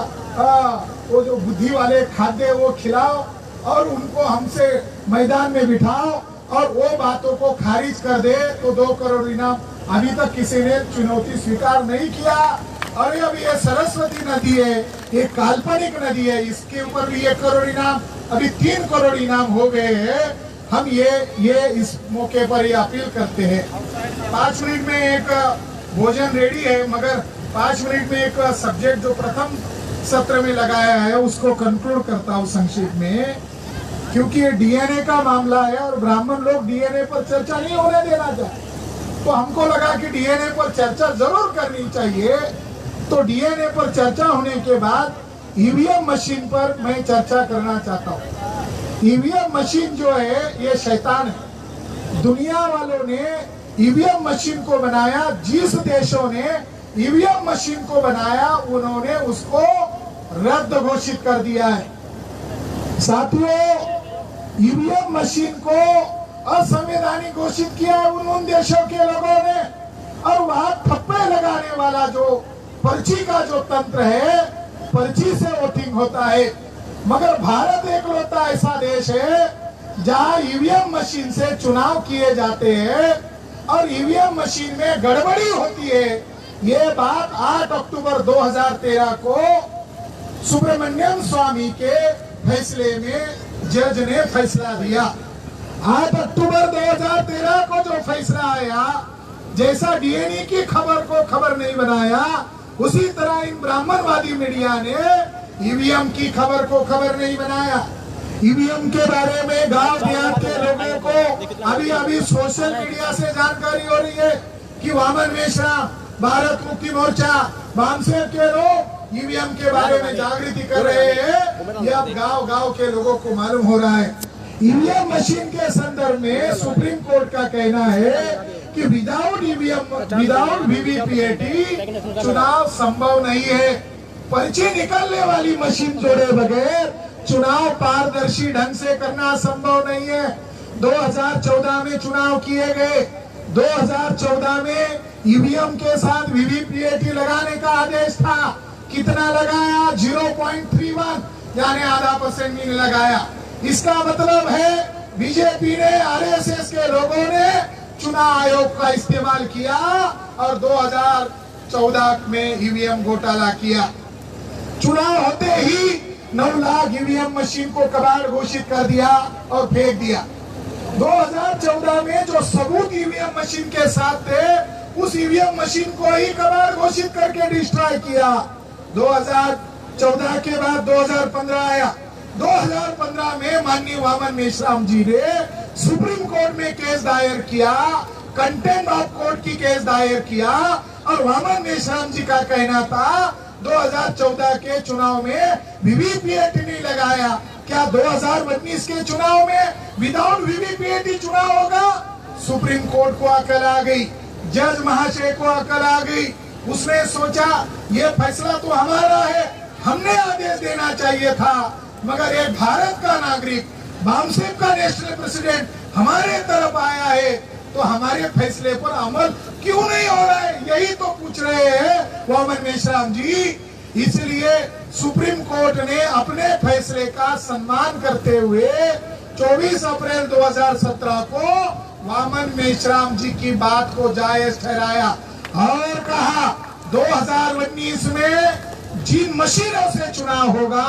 वो जो बुद्धि वाले खाद्य वो खिलाओ और उनको हमसे मैदान में बिठाओ और वो बातों को खारिज कर दे तो 2 करोड़ इनाम। अभी तक किसी ने चुनौती स्वीकार नहीं किया। और अब ये सरस्वती नदी है, ये काल्पनिक नदी है, इसके ऊपर भी 1 करोड़ इनाम, अभी 3 करोड़ इनाम हो गए हैं। हम ये इस मौके पर ये अपील करते हैं। 5 मिनट में एक भोजन रेडी है, मगर 5 मिनट में एक सब्जेक्ट जो प्रथम सत्र में लगाया है उसको कंक्लूड करता हूँ संक्षेप में, क्योंकि ये डीएनए का मामला है और ब्राह्मण लोग डीएनए पर चर्चा नहीं होने देना चाहते। तो हमको लगा कि डीएनए पर चर्चा जरूर करनी चाहिए। तो डीएनए पर चर्चा होने के बाद ईवीएम मशीन पर मैं चर्चा करना चाहता हूँ। ईवीएम मशीन जो है ये शैतान है। दुनिया वालों ने ईवीएम मशीन को बनाया, जिस देशों ने ईवीएम मशीन को बनाया उन्होंने उसको रद्द घोषित कर दिया है। साथियों, ईवीएम मशीन को असंवैधानिक घोषित किया है उन देशों के लोगों ने, और वहां थप्पे लगाने वाला जो पर्ची का जो तंत्र है, पर्ची से वोटिंग होता है। मगर भारत एकलौता ऐसा देश है जहां ईवीएम मशीन से चुनाव किए जाते हैं और ईवीएम मशीन में गड़बड़ी होती है। ये बात 8 अक्टूबर 2013 को सुब्रमण्यम स्वामी के फैसले में जज ने फैसला दिया। 8 अक्टूबर 2013 को जो फैसला आया, जैसा डीएनए की खबर को खबर नहीं बनाया, उसी तरह इन ब्राह्मणवादी मीडिया ने ईवीएम की खबर को खबर नहीं बनाया। ईवीएम के बारे में गांव देहात के लोगों को अभी अभी सोशल मीडिया से जानकारी हो रही है कि वामन मेश्राम, भारत मुक्ति मोर्चा, बामसेन के लोग ईवीएम के बारे में जागृति कर रहे हैं। ये अब गांव गांव के लोगों को मालूम हो रहा है। ईवीएम मशीन के संदर्भ में सुप्रीम कोर्ट का कहना है कि विदाउट ईवीएम, विदाउट वीवीपीएटी चुनाव संभव नहीं है। पर्ची निकलने वाली मशीन जोड़े बगैर चुनाव पारदर्शी ढंग से करना संभव नहीं है। 2014 में चुनाव किए गए, 2014 में ईवीएम के साथ वीवीपीएटी लगाने का आदेश था। कितना लगाया? 0.31, यानी आधा % भी नहीं लगाया। इसका मतलब है बीजेपी ने, आरएसएस के लोगों ने चुनाव आयोग का इस्तेमाल किया और 2014 में ईवीएम घोटाला किया। चुनाव होते ही 9 लाख ईवीएम मशीन को कबाड़ घोषित कर दिया और फेंक दिया। 2014 में जो सबूत ईवीएम मशीन के साथ थे, उस ईवीएम मशीन को ही कबाड़ घोषित करके डिस्ट्रॉय किया। 2014 के बाद 2015 आया। 2015 में माननीय वामन मेश्राम जी ने सुप्रीम कोर्ट में केस दायर किया, कंटेम्प्ट ऑफ कोर्ट की केस दायर किया, और वामन मेश्राम जी का कहना था 2014 के चुनाव में वीवीपीएटी नहीं लगाया। क्या 2019 के चुनाव में विदाउट वीवीपीएटी चुनाव होगा? सुप्रीम कोर्ट को अकल आ गई, जज महाशय को अकल आ गई। उसने सोचा ये फैसला तो हमारा है, हमने आदेश देना चाहिए था, मगर एक भारत का नागरिक, बामसेन का नेशनल प्रेसिडेंट हमारे तरफ आया है, तो हमारे फैसले पर अमल क्यों नहीं हो रहा है? यही तो पूछ रहे हैं वामन मेश्राम जी। इसलिए सुप्रीम कोर्ट ने अपने फैसले का सम्मान करते हुए 24 अप्रैल 2017 को वामन मेश्राम जी की बात को जायज ठहराया और कहा 2019 में जिन मशीनों से चुनाव होगा,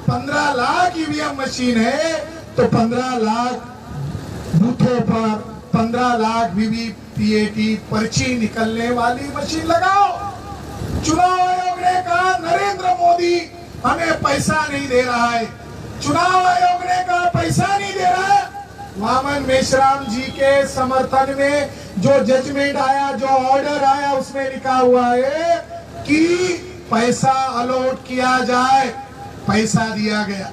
15 लाख ईवीएम मशीन है, तो 15 लाख बूथों पर 15 लाख वीवीपीएटी पर्ची निकलने वाली मशीन लगाओ। चुनाव आयोग ने कहा नरेंद्र मोदी हमें पैसा नहीं दे रहा है। चुनाव आयोग ने कहा पैसा नहीं दे रहा है। वामन मेश्राम जी के समर्थन में जो जजमेंट आया, जो ऑर्डर आया, उसमें लिखा हुआ है कि पैसा अलॉट किया जाए। पैसा दिया गया,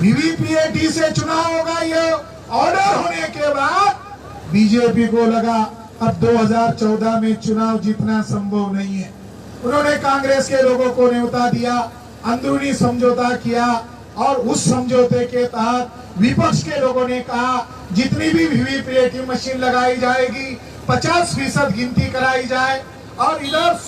वीवीपीएटी से चुनाव होगा। ये ऑर्डर होने के बाद बीजेपी को लगा अब 2014 में चुनाव जीतना संभव नहीं है। उन्होंने कांग्रेस के लोगों को न्योता दिया, अंदरूनी समझौता किया, और उस समझौते के तहत विपक्ष के लोगों ने कहा जितनी भी वीवीपीएटी मशीन लगाई जाएगी 50% गिनती कराई जाए। और इधर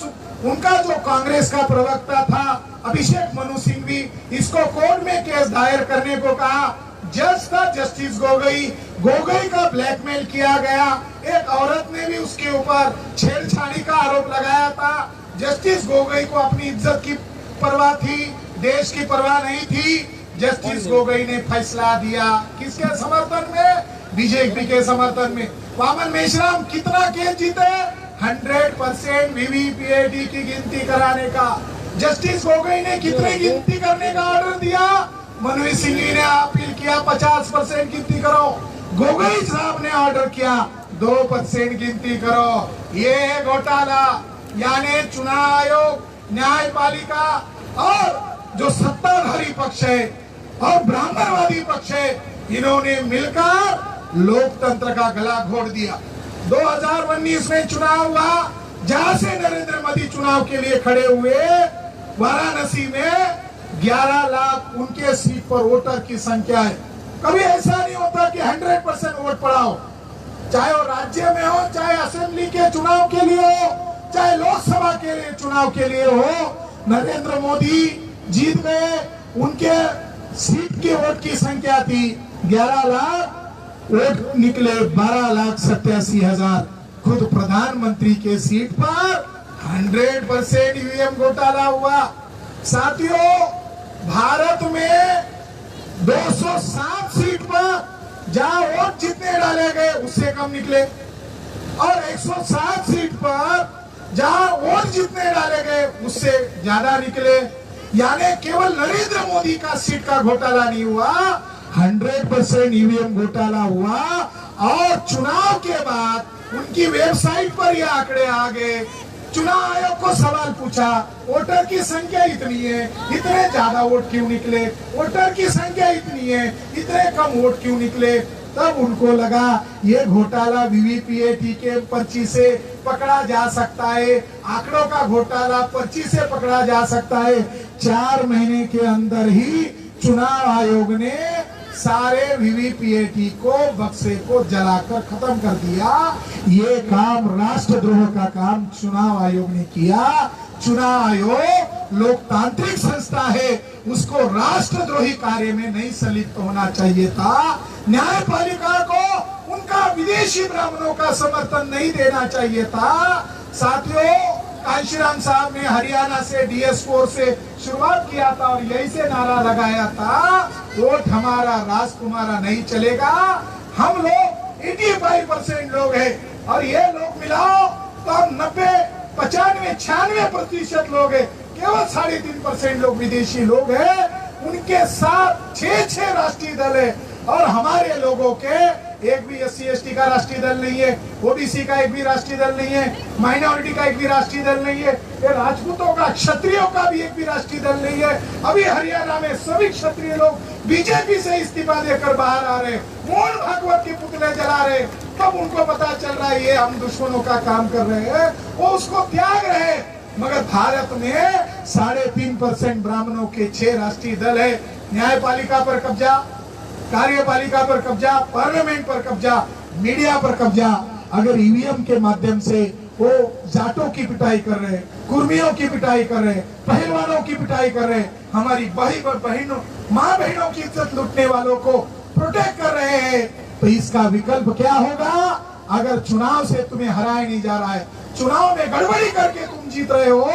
उनका जो कांग्रेस का प्रवक्ता था अभिषेक मनु सिंह भी इसको कोर्ट में केस दायर करने को कहा। जज था जस्टिस गोगोई, गोगोई का ब्लैकमेल किया गया। एक औरत ने भी उसके ऊपर छेड़छाड़ी का आरोप लगाया था। जस्टिस गोगोई को अपनी इज्जत की परवाह थी, देश की परवाह नहीं थी। जस्टिस गोगोई ने फैसला दिया किसके समर्थन में? बीजेपी के समर्थन में। वामन मेश्राम कितना केस जीते? 100% वीवीपीएटी की गिनती कराने का। जस्टिस गोगोई ने कितनी गिनती करने का ऑर्डर दिया? मनोज सिंह ने अपील किया 50% गिनती करो। गोगोई साहब ने ऑर्डर किया 2% गिनती करो। ये है घोटाला। यानी चुनाव आयोग, न्यायपालिका और जो सत्ताधारी पक्ष है और ब्राह्मणवादी पक्ष है, इन्होंने मिलकर लोकतंत्र का गला घोट दिया। 2019 में चुनाव हुआ, जहां से नरेंद्र मोदी चुनाव के लिए खड़े हुए, वाराणसी में 11 लाख उनके सीट पर वोटर की संख्या है। कभी ऐसा नहीं होता कि 100% वोट पड़ा हो, चाहे वो राज्य में हो, चाहे असेंबली के चुनाव के लिए हो, चाहे लोकसभा के लिए चुनाव के लिए हो। नरेंद्र मोदी जीत गए, उनके सीट की वोट की संख्या थी 11 लाख, वोट निकले 12,87,000। खुद प्रधानमंत्री के सीट पर 100% ईवीएम घोटाला हुआ। साथियों, भारत में 207 सीट पर जहां वोट जितने डाले गए उससे कम निकले, और 107 सीट पर जहां वोट जितने डाले गए उससे ज्यादा निकले। यानी केवल नरेंद्र मोदी का सीट का घोटाला नहीं हुआ, 100% ईवीएम घोटाला हुआ। और चुनाव के बाद उनकी वेबसाइट पर ये आंकड़े आ गए। चुनाव आयोग को सवाल पूछा, वोटर की संख्या इतनी है, इतने ज्यादा वोट क्यों निकले? वोटर की संख्या इतनी है, इतने कम वोट क्यों निकले? तब उनको लगा ये घोटाला वीवीपीएटी के पर्ची से पकड़ा जा सकता है, आंकड़ों का घोटाला पर्ची से पकड़ा जा सकता है। 4 महीने के अंदर ही चुनाव आयोग ने सारे वीवीपीएटी को, बक्से को जलाकर खत्म कर दिया। ये काम राष्ट्रद्रोह का काम चुनाव आयोग ने किया। चुनाव आयोग लोकतांत्रिक संस्था है, उसको राष्ट्रद्रोही कार्य में नहीं संलिप्त होना चाहिए था। न्यायपालिका को उनका विदेशी ब्राह्मणों का समर्थन नहीं देना चाहिए था। साथियों, कांशीराम साहब ने हरियाणा से DS4 से शुरुआत किया था और यही से नारा लगाया था, वोट हमारा राजकुमारा नहीं चलेगा। हम लोग 85% लोग हैं और ये लोग मिलाओ तो हम 90, 95, 96% लोग हैं। केवल 3.5% लोग विदेशी लोग हैं। उनके साथ 6 राष्ट्रीय दल है और हमारे लोगों के एक भी SC/ST का राष्ट्रीय दल नहीं है, OBC का एक भी राष्ट्रीय दल नहीं है, माइनॉरिटी का एक भी राष्ट्रीय दल नहीं है, राजपूतों का, क्षत्रियों का भी एक भी राष्ट्रीय दल नहीं है। अभी हरियाणा में सभी क्षत्रिय लोग बीजेपी से इस्तीफा देकर बाहर आ रहे, मोहन भागवत के पुतले जला रहे। तब उनको पता चल रहा है ये हम दुश्मनों का काम कर रहे हैं, वो उसको त्याग रहे। मगर भारत में 3.5% ब्राह्मणों के 6 राष्ट्रीय दल है। न्यायपालिका पर कब्जा, कार्यपालिका पर कब्जा, पार्लियामेंट पर कब्जा, मीडिया पर कब्जा। अगर ईवीएम के माध्यम से वो जाटों की पिटाई कर रहे, कुर्मियों की पिटाई कर रहे, पहलवानों की पिटाई कर रहे, हमारी बहनों, माँ बहनों की इज्जत लूटने वालों को प्रोटेक्ट कर रहे हैं, तो इसका विकल्प क्या होगा? अगर चुनाव से तुम्हें हराया नहीं जा रहा है, चुनाव में गड़बड़ी करके तुम जीत रहे हो,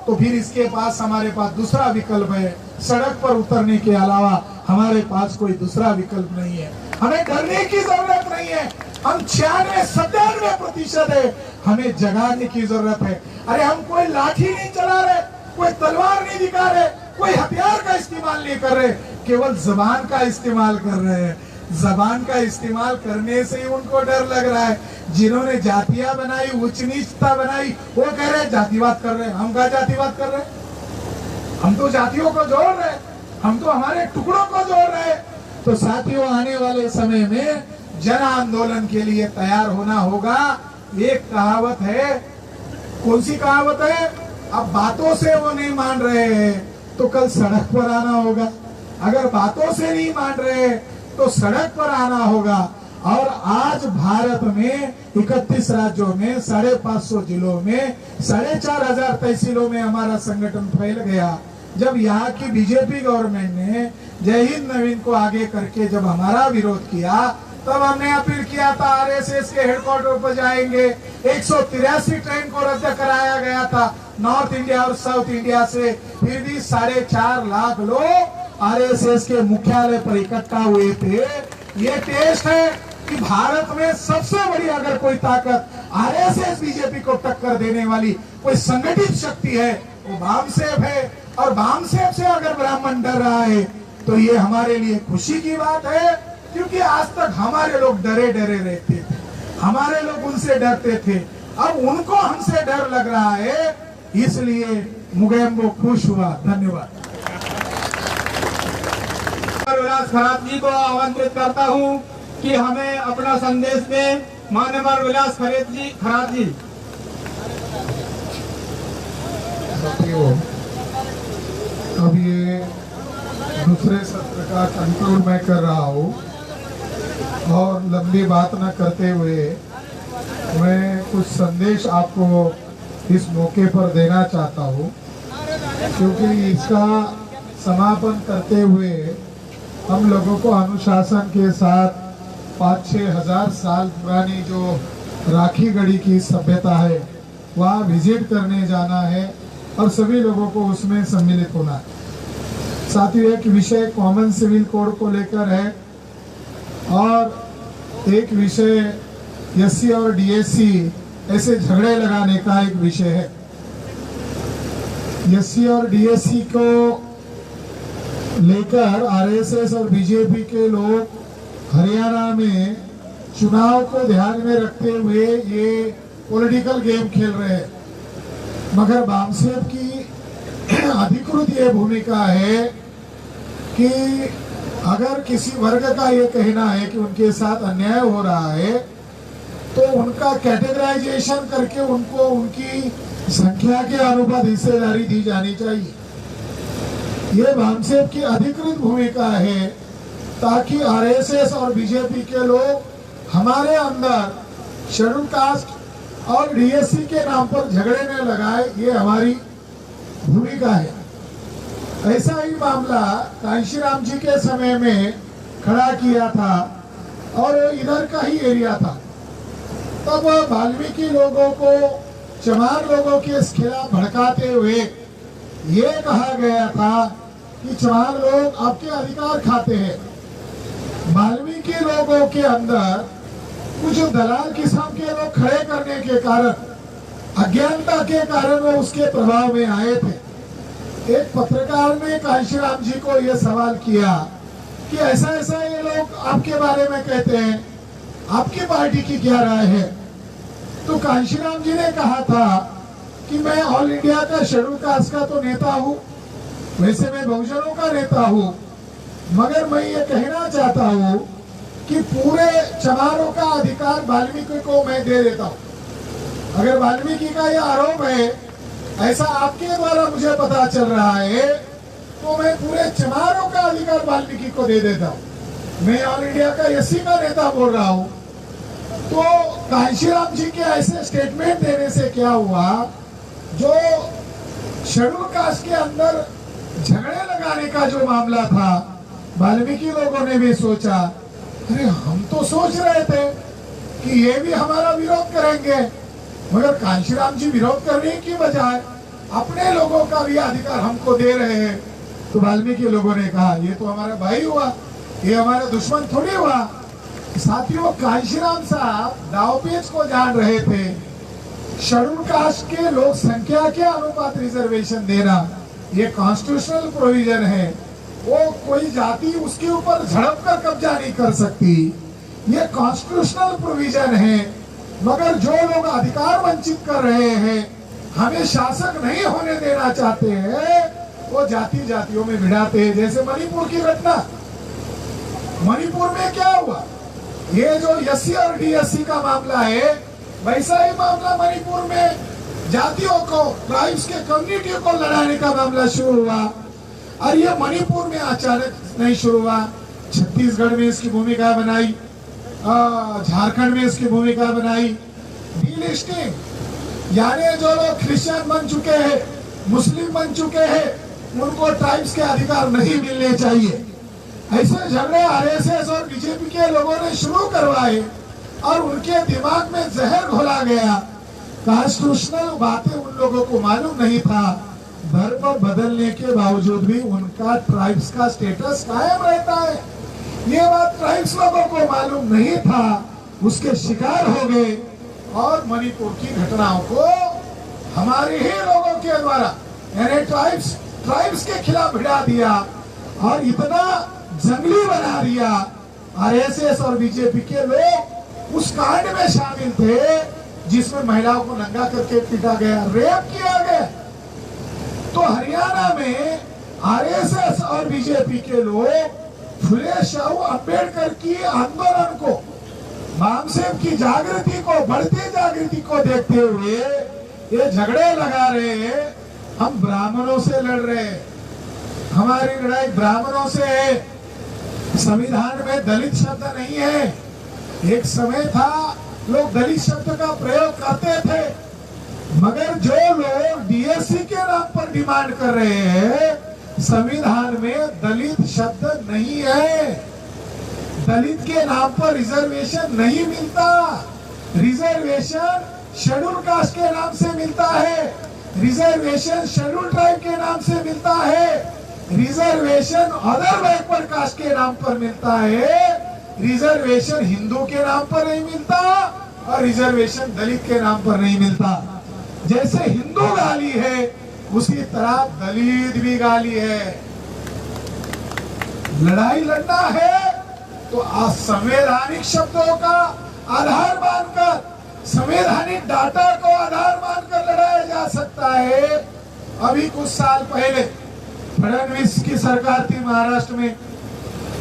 तो फिर इसके पास हमारे पास दूसरा विकल्प है। सड़क पर उतरने के अलावा हमारे पास कोई दूसरा विकल्प नहीं है। हमें डरने की जरूरत नहीं है। हम 96-97% है, हमें जगाने की जरूरत है। अरे हम कोई लाठी नहीं चला रहे, कोई तलवार नहीं दिखा रहे, कोई हथियार का इस्तेमाल नहीं कर रहे, केवल जबान का इस्तेमाल कर रहे हैं। जबान का इस्तेमाल करने से ही उनको डर लग रहा है। जिन्होंने जातियां बनाई, उच्च नीचता बनाई, वो कह रहे जातिवाद कर रहे हैं। हम क्या जातिवाद कर रहे हैं? हम तो जातियों को जोड़ रहे हैं, हम तो हमारे टुकड़ों को जोड़ रहे हैं। तो साथियों, आने वाले समय में जन आंदोलन के लिए तैयार होना होगा। एक कहावत है, कौन सी कहावत है? अब बातों से वो नहीं मान रहे हैं तो कल सड़क पर आना होगा। अगर बातों से नहीं मान रहे तो सड़क पर आना होगा। और आज भारत में 31 राज्यों में 550 जिलों में 4,500 तहसीलों में हमारा संगठन फैल गया। जब यहाँ की बीजेपी गवर्नमेंट ने जय हिंद नवीन को आगे करके जब हमारा विरोध किया, तब हमने अपील किया था RSS के हेडक्वार्टर पर जाएंगे। 183 ट्रेन को रद्द कराया गया था नॉर्थ इंडिया और साउथ इंडिया से। फिर भी 4.5 लाख लोग RSS के मुख्यालय पर इकट्ठा हुए थे। ये टेस्ट है कि भारत में सबसे बड़ी अगर कोई ताकत RSS बीजेपी को टक्कर देने वाली कोई संगठित शक्ति है, वो वामसेप है। और वामसेप से अगर ब्राह्मण डर रहा है तो ये हमारे लिए खुशी की बात है, क्योंकि आज तक हमारे लोग डरे डरे रहते थे, हमारे लोग उनसे डरते थे। अब उनको हमसे डर लग रहा है, इसलिए मुगेम्बो खुश हुआ। धन्यवाद। विलास खरात जी को आमंत्रित करता हूं कि हमें अपना संदेश दें। मान्यवर विलास खरात जी। अब ये दूसरे सत्र का कंक्लूड मैं कर रहा हूँ और लंबी बात न करते हुए मैं कुछ संदेश आपको इस मौके पर देना चाहता हूँ, क्योंकि इसका समापन करते हुए हम लोगों को अनुशासन के साथ 5-6 हजार साल पुरानी जो राखी गढ़ी की सभ्यता है वहाँ विजिट करने जाना है और सभी लोगों को उसमें सम्मिलित होना है। साथियों, एक विषय कॉमन सिविल कोड को लेकर है और एक विषय एससी और डीएससी ऐसे झगड़े लगाने का एक विषय है। एससी और डीएससी को लेकर आरएसएस और बीजेपी के लोग हरियाणा में चुनाव को ध्यान में रखते हुए ये पॉलिटिकल गेम खेल रहे हैं, मगर बामसेब की अधिकृत ये भूमिका है कि अगर किसी वर्ग का ये कहना है कि उनके साथ अन्याय हो रहा है तो उनका कैटेगराइजेशन करके उनको उनकी संख्या के अनुपात हिस्सेदारी दी जानी चाहिए। ये बामसेब की अधिकृत भूमिका है ताकि आरएसएस और बीजेपी के लोग हमारे अंदर शेड्यूल कास्ट और डीएससी के नाम पर झगड़े न लगाए, ये हमारी भूमिका है। ऐसा ही मामला कांशीराम जी के समय में खड़ा किया था और इधर का ही एरिया था। तब वाल्मीकि लोगों को चमार लोगों के खिलाफ भड़काते हुए ये कहा गया था कि चमार लोग आपके अधिकार खाते हैं। वाल्मीकि लोगों के अंदर कुछ दलाल किस्म के लोग खड़े करने के कारण, अज्ञानता के कारण वो उसके प्रभाव में आए थे। एक पत्रकार ने कांशीराम जी को यह सवाल किया कि ऐसा ऐसा ये लोग आपके बारे में कहते हैं, आपकी पार्टी की क्या राय है? तो कांशीराम जी ने कहा था कि मैं ऑल इंडिया का शेड्यूल कास्ट का तो नेता हूँ, वैसे मैं बहुजनों का नेता हूँ, मगर मैं ये कहना चाहता हूँ कि पूरे चमारों का अधिकार वाल्मीकि को मैं दे देता हूँ। अगर वाल्मीकि का यह आरोप है, ऐसा आपके द्वारा मुझे पता चल रहा है, तो मैं पूरे चमारों का अधिकार वाल्मीकि को दे देता हूँ। मैं ऑल इंडिया का एससी का नेता बोल रहा हूँ। तो कांशीराम जी के ऐसे स्टेटमेंट देने से क्या हुआ, जो शेड्यूल कास्ट के अंदर झगड़े लगाने का जो मामला था, वाल्मीकि लोगों ने भी सोचा, अरे हम तो सोच रहे थे कि ये भी हमारा विरोध करेंगे, मगर कांशीराम जी विरोध करने की बजाय अपने लोगों का भी अधिकार हमको दे रहे हैं। तो वाल्मीकि लोगों ने कहा ये तो हमारा भाई हुआ, ये हमारा दुश्मन थोड़ी हुआ। साथियों, कांशीराम साहब दावपेच को जान रहे थे। शेड्यूल कास्ट के लोक संख्या के अनुपात रिजर्वेशन देना ये कॉन्स्टिट्यूशनल प्रोविजन है, वो कोई जाति उसके ऊपर झड़प कर कब्जा नहीं कर सकती, ये कॉन्स्टिट्यूशनल प्रोविजन है। मगर जो लोग अधिकार वंचित कर रहे हैं, हमें शासक नहीं होने देना चाहते हैं, वो जाति जातियों में भिड़ाते हैं। जैसे मणिपुर की घटना, मणिपुर में क्या हुआ, ये जो एससी और डीएससी का मामला है, वैसा ही मामला मणिपुर में जातियों को, ट्राइब्स के कम्युनिटी को लड़ाने का मामला शुरू हुआ। और ये मणिपुर में अचानक नहीं शुरू हुआ, छत्तीसगढ़ में इसकी भूमिका बनाई, झारखंड में इसकी भूमिका बनाई। डीलिस्टिंग, यानी जो लोग क्रिश्चियन बन चुके हैं, मुस्लिम बन चुके हैं, उनको ट्राइब्स के अधिकार नहीं मिलने चाहिए। ऐसे झगड़े आरएसएस और बीजेपी के लोगों ने शुरू करवाए और उनके दिमाग में जहर घोला गया। कॉन्स्टिट्यूशनल बातें उन लोगों को मालूम नहीं था। धर्म बदलने के बावजूद भी उनका ट्राइब्स का स्टेटस कायम रहता है, ये बात ट्राइब्स लोगों को मालूम नहीं था। उसके शिकार हो गए और मणिपुर की घटनाओं को हमारे ही लोगों के द्वारा, यानी ट्राइब्स के खिलाफ भिड़ा दिया और इतना जंगली बना दिया। आरएसएस और बीजेपी के लोग उस कांड में शामिल थे जिसमें महिलाओं को नंगा करके पीटा गया, रेप किया गया। तो हरियाणा में आरएसएस और बीजेपी के लोग फुले शाहू अम्बेडकर की आंदोलन को मामसेब की जागृति को, बढ़ती जागृति को देखते हुए ये झगड़े लगा रहे हैं। हम ब्राह्मणों से लड़ रहे हैं, हमारी लड़ाई ब्राह्मणों से है। संविधान में दलित शब्द नहीं है। एक समय था लोग दलित शब्द का प्रयोग करते थे, मगर जो लोग डीएससी के नाम पर डिमांड कर रहे हैं, संविधान में दलित शब्द नहीं है। दलित के नाम पर रिजर्वेशन नहीं मिलता। रिजर्वेशन शेड्यूल कास्ट के नाम से मिलता है, रिजर्वेशन शेड्यूल ट्राइब के नाम से मिलता है, रिजर्वेशन अदर बैकवर्ड कास्ट के नाम पर मिलता है, रिजर्वेशन हिंदू के नाम पर नहीं मिलता और रिजर्वेशन दलित के नाम पर नहीं मिलता। जैसे हिंदू गाली है उसी तरह दलित भी गाली है। लड़ाई लड़ना है तो असंवैधानिक शब्दों का आधार मानकर, संवैधानिक डाटा को आधार मानकर लड़ाया जा सकता है। अभी कुछ साल पहले फडणवीस की सरकार थी महाराष्ट्र में,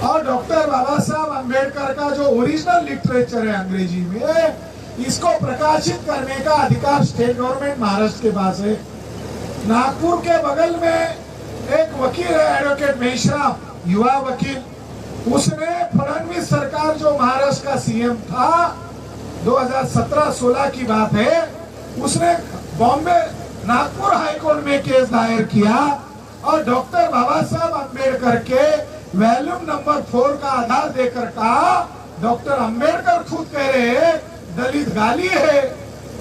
और डॉक्टर बाबा साहब अम्बेडकर का जो ओरिजिनल लिटरेचर है अंग्रेजी में, इसको प्रकाशित करने का अधिकार स्टेट गवर्नमेंट महाराष्ट्र के पास है। नागपुर के बगल में एक वकील है, एडवोकेट मेश्राम, युवा वकील, उसने फडणवीस सरकार जो महाराष्ट्र का सीएम था 2017-16 की बात है, उसने बॉम्बे नागपुर हाईकोर्ट में केस दायर किया और डॉक्टर बाबा साहब अम्बेडकर के वॉल्यूम नंबर 4 का आधार देकर कहा, डॉक्टर अम्बेडकर खुद कह रहे हैं दलित गाली है,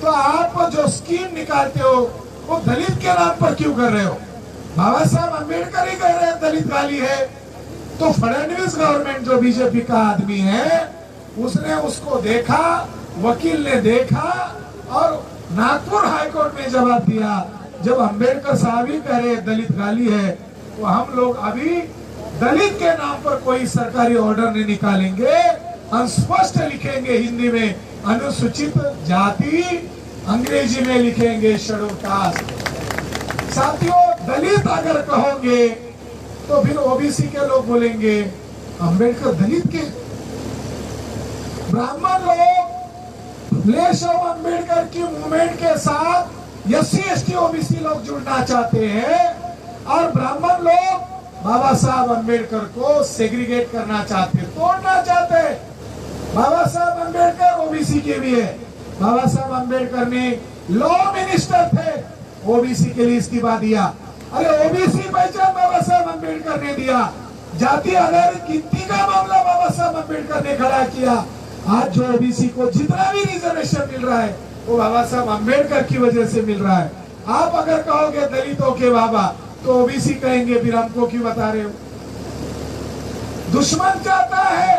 तो आप जो स्कीम निकालते हो वो दलित के नाम पर क्यों कर रहे हो? बाबा साहब अम्बेडकर ही कह रहे हैं दलित गाली है। तो फडणवीस गवर्नमेंट जो बीजेपी का आदमी है, उसने उसको देखा, वकील ने देखा और नागपुर हाईकोर्ट में जवाब दिया, जब अम्बेडकर साहब ही कह रहे दलित गाली है तो हम लोग अभी दलित के नाम पर कोई सरकारी ऑर्डर नहीं निकालेंगे, हम स्पष्ट लिखेंगे हिंदी में अनुसूचित जाति, अंग्रेजी में लिखेंगे शेड्यूल कास्ट। साथियों, दलित अगर कहोगे तो फिर ओबीसी के लोग बोलेंगे अम्बेडकर दलित के। ब्राह्मण लोग लेशव अम्बेडकर की मूवमेंट के साथ एससी एसटी ओबीसी लोग जुड़ना चाहते हैं और ब्राह्मण लोग बाबा साहब अम्बेडकर को सेग्रीगेट करना चाहते, तोड़ना चाहते। बाबा साहब अम्बेडकर ओबीसी के भी है। बाबा साहब अम्बेडकर ने लॉ मिनिस्टर थे, ओबीसी के लिए इस्तीफा दिया। अरे ओबीसी पहचान बाबा साहब अम्बेडकर ने दिया। जाति आधारित गिनती का मामला बाबा साहब अम्बेडकर ने खड़ा किया। आज जो ओबीसी को जितना भी रिजर्वेशन मिल रहा है वो बाबा साहब अम्बेडकर की वजह से मिल रहा है। आप अगर कहोगे दलितों के बाबा तो ओबीसी कहेंगे फिर हमको क्यों बता रहे हो? दुश्मन चाहता है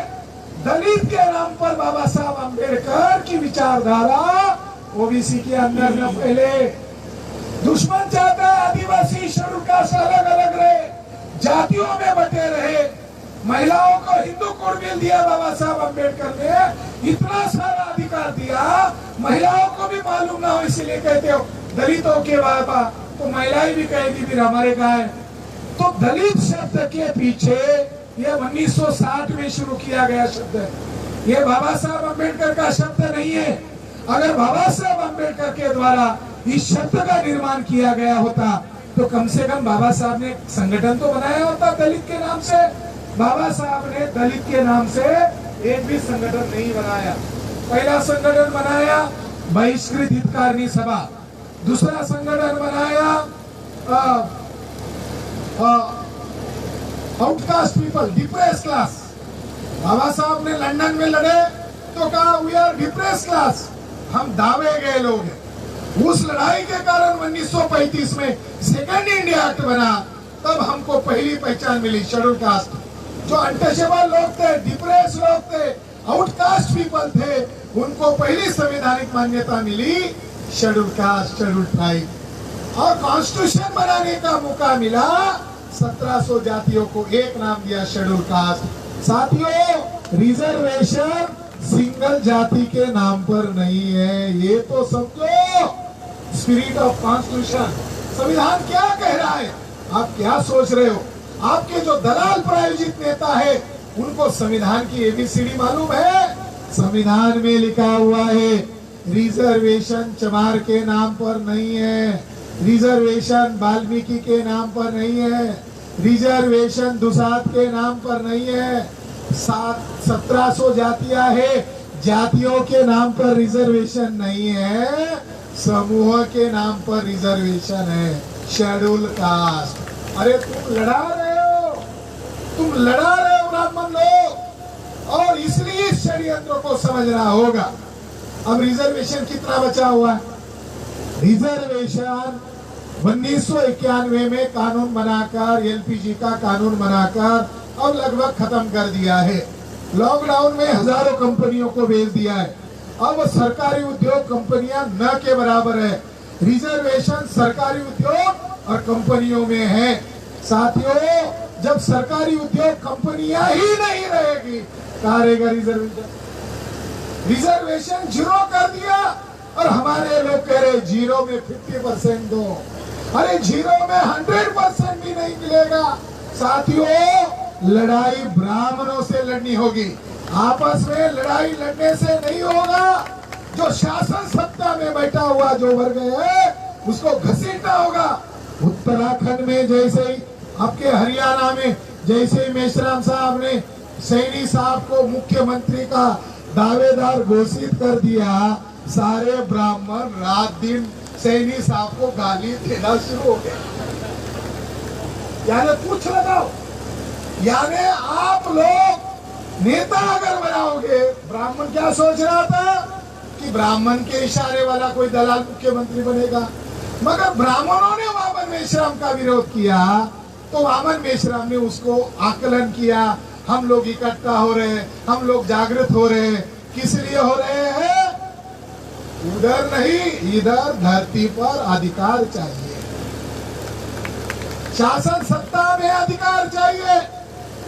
दलित के नाम पर बाबा साहब अम्बेडकर की विचारधारा ओबीसी के अंदर न पहले। दुश्मन चाहता है आदिवासी शेड्यूल कास्ट अलग अलग रहे, जातियों में बटे रहे। महिलाओं को हिंदू कोड बिल दिया बाबा साहब अम्बेडकर ने, इतना सारा अधिकार दिया, महिलाओं को भी मालूम ना हो इसलिए कहते हो दलितों के बाबा, तो महिलाएं भी कहेगी फिर हमारे कहा है। तो दलित शब्द के पीछे ये 1960 में शुरू किया गया शब्द है, ये बाबा साहब अम्बेडकर का शब्द नहीं है। अगर बाबा साहब अम्बेडकर के द्वारा इस शब्द का निर्माण किया गया होता तो कम से कम बाबा साहब ने संगठन तो बनाया होता दलित के नाम से। बाबा साहब ने दलित के नाम से एक भी संगठन नहीं बनाया। पहला संगठन बनाया बहिष्कृत हितकारिणी सभा, दूसरा संगठन बनाया आउटकास्ट पीपल, डिप्रेस क्लास। बाबा साहब ने लंदन में लड़े तो कहा वी आर डिप्रेस क्लास, हम दावे गए लोग हैं। उस लड़ाई के कारण 1935 में सेकंड इंडिया एक्ट बना, तब हमको पहली पहचान मिली शेड्यूल कास्ट। जो अनटचेबल लोग थे, डिप्रेस लोग थे, आउटकास्ट पीपल थे, उनको पहली संवैधानिक मान्यता मिली शेड्यूल कास्ट, शेड्यूल ट्राइब। और कॉन्स्टिट्यूशन बनाने का मौका मिला, 1700 जातियों को एक नाम दिया शेड्यूल कास्ट। साथियों, रिजर्वेशन सिंगल जाति के नाम पर नहीं है, ये तो समझो। स्पिरिट ऑफ कॉन्स्टिट्यूशन, संविधान क्या कह रहा है, आप क्या सोच रहे हो? आपके जो दलाल प्रायोजित नेता है उनको संविधान की एबीसीडी मालूम है? संविधान में लिखा हुआ है रिजर्वेशन चमार के नाम पर नहीं है, रिजर्वेशन वाल्मीकि के नाम पर नहीं है, रिजर्वेशन दुसाद के नाम पर नहीं है। 1700 जातियां है, जातियों के नाम पर रिजर्वेशन नहीं है, समूह के नाम पर रिजर्वेशन है, शेड्यूल कास्ट। अरे तुम लड़ा रहे हो ब्राह्मण लोग, और इसलिए इस षड्यंत्र को समझना होगा। अब रिजर्वेशन कितना बचा हुआ है? रिजर्वेशन 1991 में कानून बनाकर, एलपीजी का कानून बनाकर अब लगभग खत्म कर दिया है। लॉकडाउन में हजारों कंपनियों को बेच दिया है। अब सरकारी उद्योग कंपनियां न के बराबर है। रिजर्वेशन सरकारी उद्योग और कंपनियों में है। साथियों, जब सरकारी उद्योग कंपनियां ही नहीं रहेगी, कहाँ रहेगा रिजर्वेशन? रिजर्वेशन जीरो कर दिया, और हमारे लोग कह रहे जीरो में 50% दो। अरे जीरो में 100% भी नहीं मिलेगा। साथियों, लड़ाई ब्राह्मणों से लड़नी होगी, आपस में लड़ाई लड़ने से नहीं होगा। जो शासन सत्ता में बैठा हुआ जो वर्ग है, उसको घसीटना होगा। उत्तराखंड में जैसे ही, आपके हरियाणा में जैसे ही मेश्राम साहब ने सैनी साहब को मुख्यमंत्री का दावेदार घोषित कर दिया, सारे ब्राह्मण रात दिन सैनी साहब को गाली देना शुरू हो गए। यानी पूछ लगाओ, यानी आप लोग नेता अगर बनाओगे, ब्राह्मण क्या सोच रहा था कि ब्राह्मण के इशारे वाला कोई दलाल मुख्यमंत्री बनेगा, मगर ब्राह्मणों ने वामन मेश्राम का विरोध किया, तो वामन मेश्राम ने उसको आकलन किया। हम लोग इकट्ठा हो रहे हैं, हम लोग जागृत हो रहे हैं। किस लिए हो रहे हैं? उधर नहीं, इधर धरती पर अधिकार चाहिए, शासन सत्ता में अधिकार चाहिए।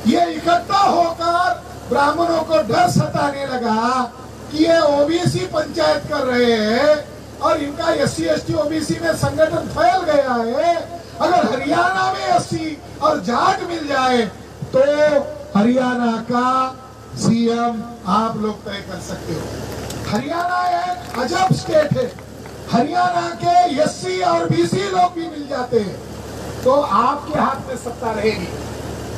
ये इकट्ठा होकर ब्राह्मणों को डर सताने लगा कि ये ओबीसी पंचायत कर रहे हैं और इनका एससी एसटी ओबीसी में संगठन फैल गया है। अगर हरियाणा में एससी और जाट मिल जाए तो हरियाणा का सीएम आप लोग तय कर सकते हो। हरियाणा एक अजब स्टेट है, हरियाणा के एससी और बीसी लोग भी मिल जाते हैं तो आपके हाथ में सत्ता रहेगी,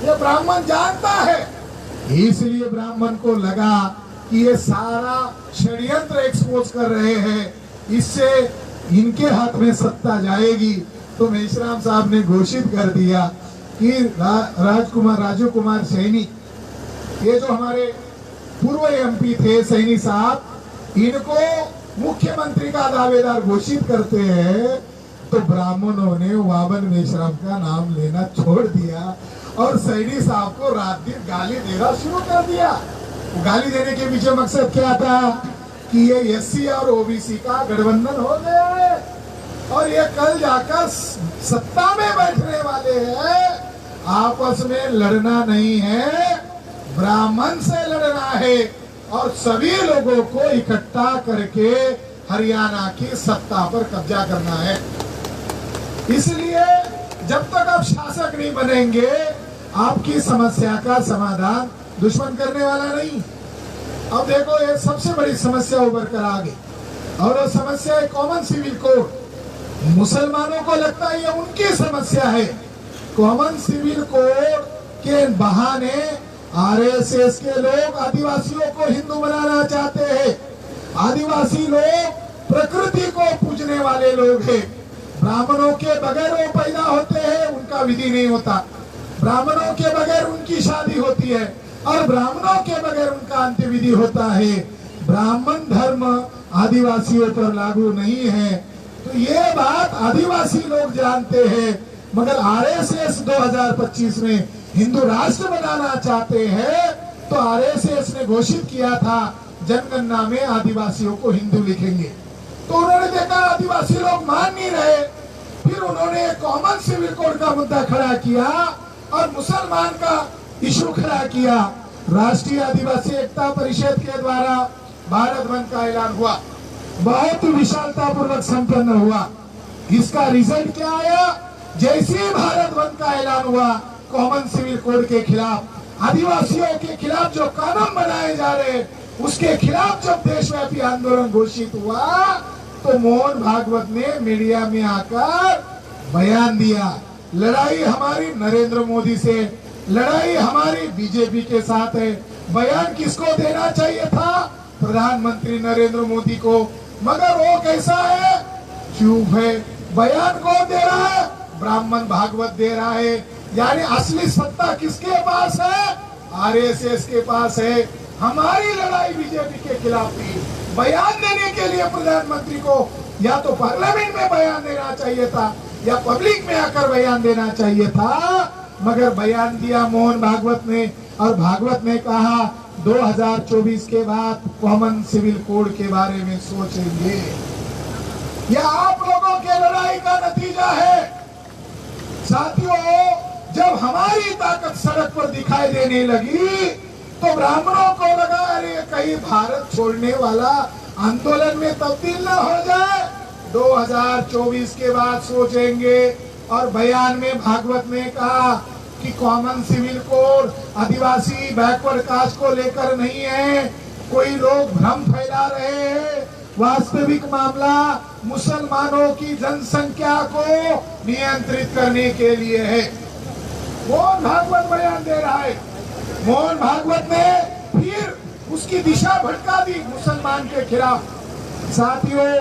ये ब्राह्मण जानता है। इसलिए ब्राह्मण को लगा कि ये सारा षड्यंत्र एक्सपोज कर रहे हैं, इससे इनके हाथ में सत्ता जाएगी। तो मेश्राम साहब ने घोषित कर दिया कि राजू कुमार सैनी, ये जो हमारे पूर्व एमपी थे सैनी साहब, इनको मुख्यमंत्री का दावेदार घोषित करते हैं। तो ब्राह्मणों ने वामन मेश्राम का नाम लेना छोड़ दिया और सैनी साहब को रात दिन गाली देना शुरू कर दिया। गाली देने के पीछे मकसद क्या था कि ये एससी और ओबीसी का गठबंधन हो गया है और ये कल जाकर सत्ता में बैठने वाले हैं। आपस में लड़ना नहीं है, ब्राह्मण से लड़ना है और सभी लोगों को इकट्ठा करके हरियाणा की सत्ता पर कब्जा करना है। इसलिए जब तक आप शासक नहीं बनेंगे, आपकी समस्या का समाधान दुश्मन करने वाला नहीं। अब देखो, ये सबसे बड़ी समस्या उभर कर आ गई और वो समस्या है कॉमन सिविल कोड। मुसलमानों को लगता है ये उनकी समस्या है। कॉमन सिविल कोड के बहाने आरएसएस के लोग आदिवासियों को हिंदू बनाना चाहते हैं। आदिवासी लोग प्रकृति को पूजने वाले लोग हैं। ब्राह्मणों के बगैर वो पैदा होते हैं, उनका विधि नहीं होता। ब्राह्मणों के बगैर उनकी शादी होती है और ब्राह्मणों के बगैर उनका अंत्य विधि होता है। ब्राह्मण धर्म आदिवासियों पर लागू नहीं है। तो ये बात आदिवासी लोग जानते हैं, मगर आरएसएस 2025 में हिंदू राष्ट्र बनाना चाहते हैं। तो आरएसएस ने घोषित किया था जनगणना में आदिवासियों को हिंदू लिखेंगे। तो उन्होंने देखा आदिवासी लोग मान नहीं रहे, फिर उन्होंने कॉमन सिविल कोड का मुद्दा खड़ा किया और मुसलमान का इशू खड़ा किया। राष्ट्रीय आदिवासी एकता परिषद के द्वारा भारत बंद का ऐलान हुआ, बहुत विशालता पूर्वक संपन्न हुआ। इसका रिजल्ट क्या आया? जैसे ही भारत बंद का ऐलान हुआ, कॉमन सिविल कोड के खिलाफ, आदिवासियों के खिलाफ जो कानून बनाए जा रहे, उसके खिलाफ जब देशव्यापी आंदोलन घोषित हुआ तो मोहन भागवत ने मीडिया में आकर बयान दिया, लड़ाई हमारी नरेंद्र मोदी से, लड़ाई हमारी बीजेपी के साथ है। बयान किसको देना चाहिए था? प्रधानमंत्री नरेंद्र मोदी को, मगर वो कैसा है? चुप है। बयान कौन दे रहा है? ब्राह्मण भागवत दे रहा है। यानी असली सत्ता किसके पास है? आरएसएस के पास है। हमारी लड़ाई बीजेपी के खिलाफ थी। बयान देने के लिए प्रधानमंत्री को या तो पार्लियामेंट में बयान देना चाहिए था या पब्लिक में आकर बयान देना चाहिए था, मगर बयान दिया मोहन भागवत ने। और भागवत ने कहा 2024 के बाद कॉमन सिविल कोड के बारे में सोचेंगे। यह आप लोगों के लड़ाई का नतीजा है। साथियों, जब हमारी ताकत सड़क पर दिखाई देने लगी तो ब्राह्मणों को लगा अरे कहीं भारत छोड़ने वाला आंदोलन में तब्दील न हो जाए, 2024 के बाद सोचेंगे। और बयान में भागवत ने कहा कि कॉमन सिविल कोड आदिवासी बैकवर्ड कास्ट को लेकर नहीं है, कोई लोग भ्रम फैला रहे हैं। वास्तविक मामला मुसलमानों की जनसंख्या को नियंत्रित करने के लिए है। मोहन भागवत बयान दे रहा है। मोहन भागवत ने फिर उसकी दिशा भटका दी मुसलमान के खिलाफ। साथियों,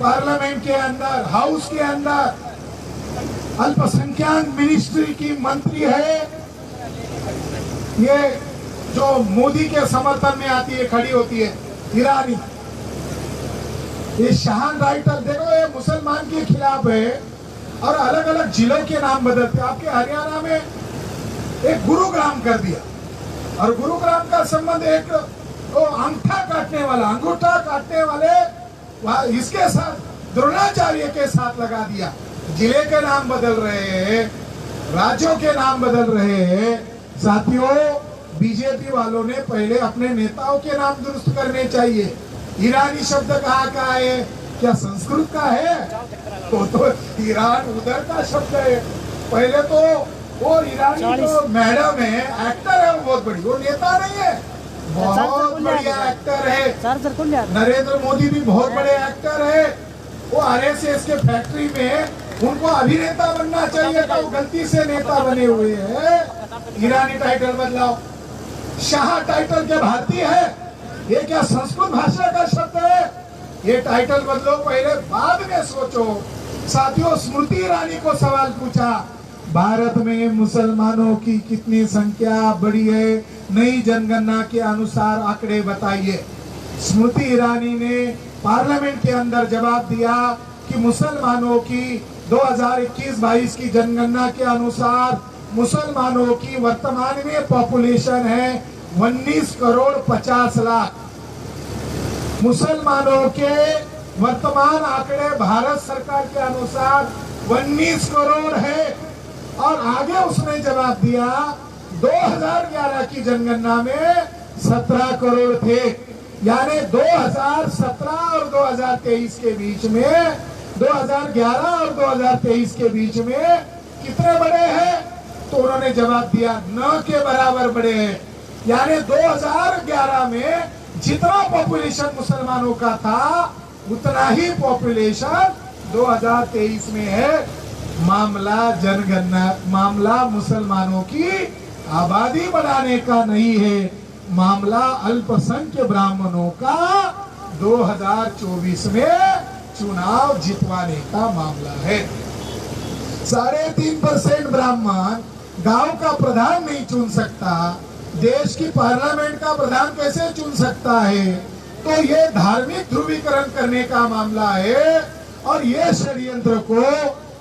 पार्लियामेंट के अंदर, हाउस के अंदर अल्पसंख्यक मिनिस्ट्री की मंत्री है, ये जो मोदी के समर्थन में आती है, खड़ी होती है, ईरानी। ये शाहन राइटर देखो, ये मुसलमान के खिलाफ है और अलग अलग जिलों के नाम बदलते। आपके हरियाणा में एक गुरुग्राम कर दिया और गुरुग्राम का संबंध एक अंगूठा काटने वाला, अंगूठा काटने वाले इसके साथ, द्रोणाचार्य के साथ लगा दिया। जिले के नाम बदल रहे हैं, राज्यों के नाम बदल रहे हैं। साथियों, बीजेपी वालों ने पहले अपने नेताओं के नाम दुरुस्त करने चाहिए। ईरानी शब्द कहाँ का है? क्या संस्कृत का है? तो ईरान उधर का शब्द है। पहले तो वो ईरानी जो मैडम है, एक्टर है, वो बहुत बड़ी, वो नेता नहीं है, बहुत बढ़िया एक्टर है। नरेंद्र मोदी भी बहुत बड़े एक्टर है। वो आरएसएस के फैक्ट्री में उनको अभिनेता बनना चाहिए था, वो गलती से नेता बने हुए हैं। ईरानी टाइटल बदलाओ, शाह टाइटल क्या भारतीय है? ये क्या संस्कृत भाषा का शब्द है? ये टाइटल बदलो पहले, बाद में सोचो। साथियों, स्मृति ईरानी को सवाल पूछा, भारत में मुसलमानों की कितनी संख्या बढ़ी है? नई जनगणना के अनुसार आंकड़े बताइए। स्मृति ईरानी ने पार्लियामेंट के अंदर जवाब दिया कि मुसलमानों की 2021-22 की जनगणना के अनुसार मुसलमानों की वर्तमान में पॉपुलेशन है 19 करोड़ 50 लाख। मुसलमानों के वर्तमान आंकड़े भारत सरकार के अनुसार 19 करोड़ है। और आगे उसने जवाब दिया 2011 की जनगणना में 17 करोड़ थे। यानी 2017 और 2023 के बीच में, 2011 और 2023 के बीच में कितने बड़े हैं? तो उन्होंने जवाब दिया न के बराबर बड़े हैं। यानी 2011 में जितना पॉपुलेशन मुसलमानों का था उतना ही पॉपुलेशन 2023 में है। मामला जनगणना, मामला मुसलमानों की आबादी बढ़ाने का नहीं है, मामला अल्पसंख्यक ब्राह्मणों का 2024 में चुनाव जितवाने का मामला है। 3.5% ब्राह्मण गांव का प्रधान नहीं चुन सकता, देश की पार्लियामेंट का प्रधान कैसे चुन सकता है? तो ये धार्मिक ध्रुवीकरण करने का मामला है। और ये षड्यंत्र को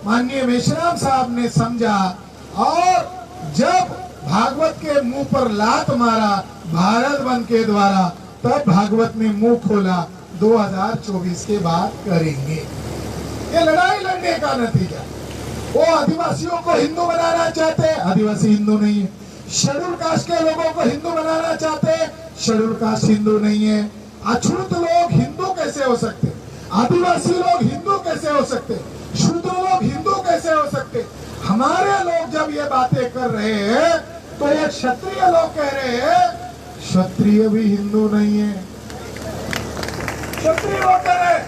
माननीय मेश्राम साहब ने समझा और जब भागवत के मुंह पर लात मारा भारत बंद के द्वारा, तब भागवत ने मुंह खोला 2024 के बाद करेंगे। ये लड़ाई लड़ने का नतीजा। वो आदिवासियों को हिंदू बनाना चाहते हैं, आदिवासी हिंदू नहीं है। शेड्यूल कास्ट के लोगों को हिंदू बनाना चाहते हैं, शेड्यूल कास्ट हिंदू नहीं है। अछूत लोग हिंदू कैसे हो सकते? आदिवासी लोग हिंदू कैसे हो सकते? शूद्र लोग हिंदू कैसे हो सकते? हमारे लोग जब ये बातें कर रहे हैं तो ये क्षत्रिय लोग कह रहे हैं क्षत्रिय भी हिंदू नहीं है। क्षत्रिय होकर है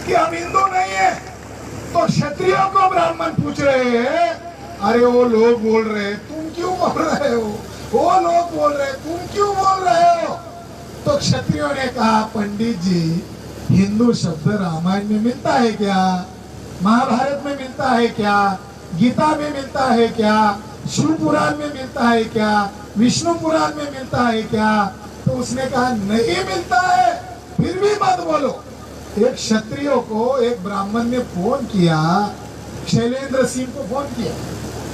कि हम हिंदू नहीं है। तो क्षत्रियों को ब्राह्मण पूछ रहे हैं, अरे वो लोग बोल रहे हैं, तुम क्यों बोल रहे हो? वो लोग बोल रहे हैं, तुम क्यों बोल रहे हो? तो क्षत्रियों ने कहा, पंडित जी, हिंदू शब्द रामायण में मिलता है क्या? महाभारत में मिलता है क्या? गीता में मिलता है क्या? शिव पुराण में मिलता है क्या? विष्णु पुराण में मिलता है क्या? तो उसने कहा, नहीं मिलता है, फिर भी मत बोलो। एक क्षत्रियो को एक ब्राह्मण ने फोन किया, शैलेंद्र सिंह को फोन किया,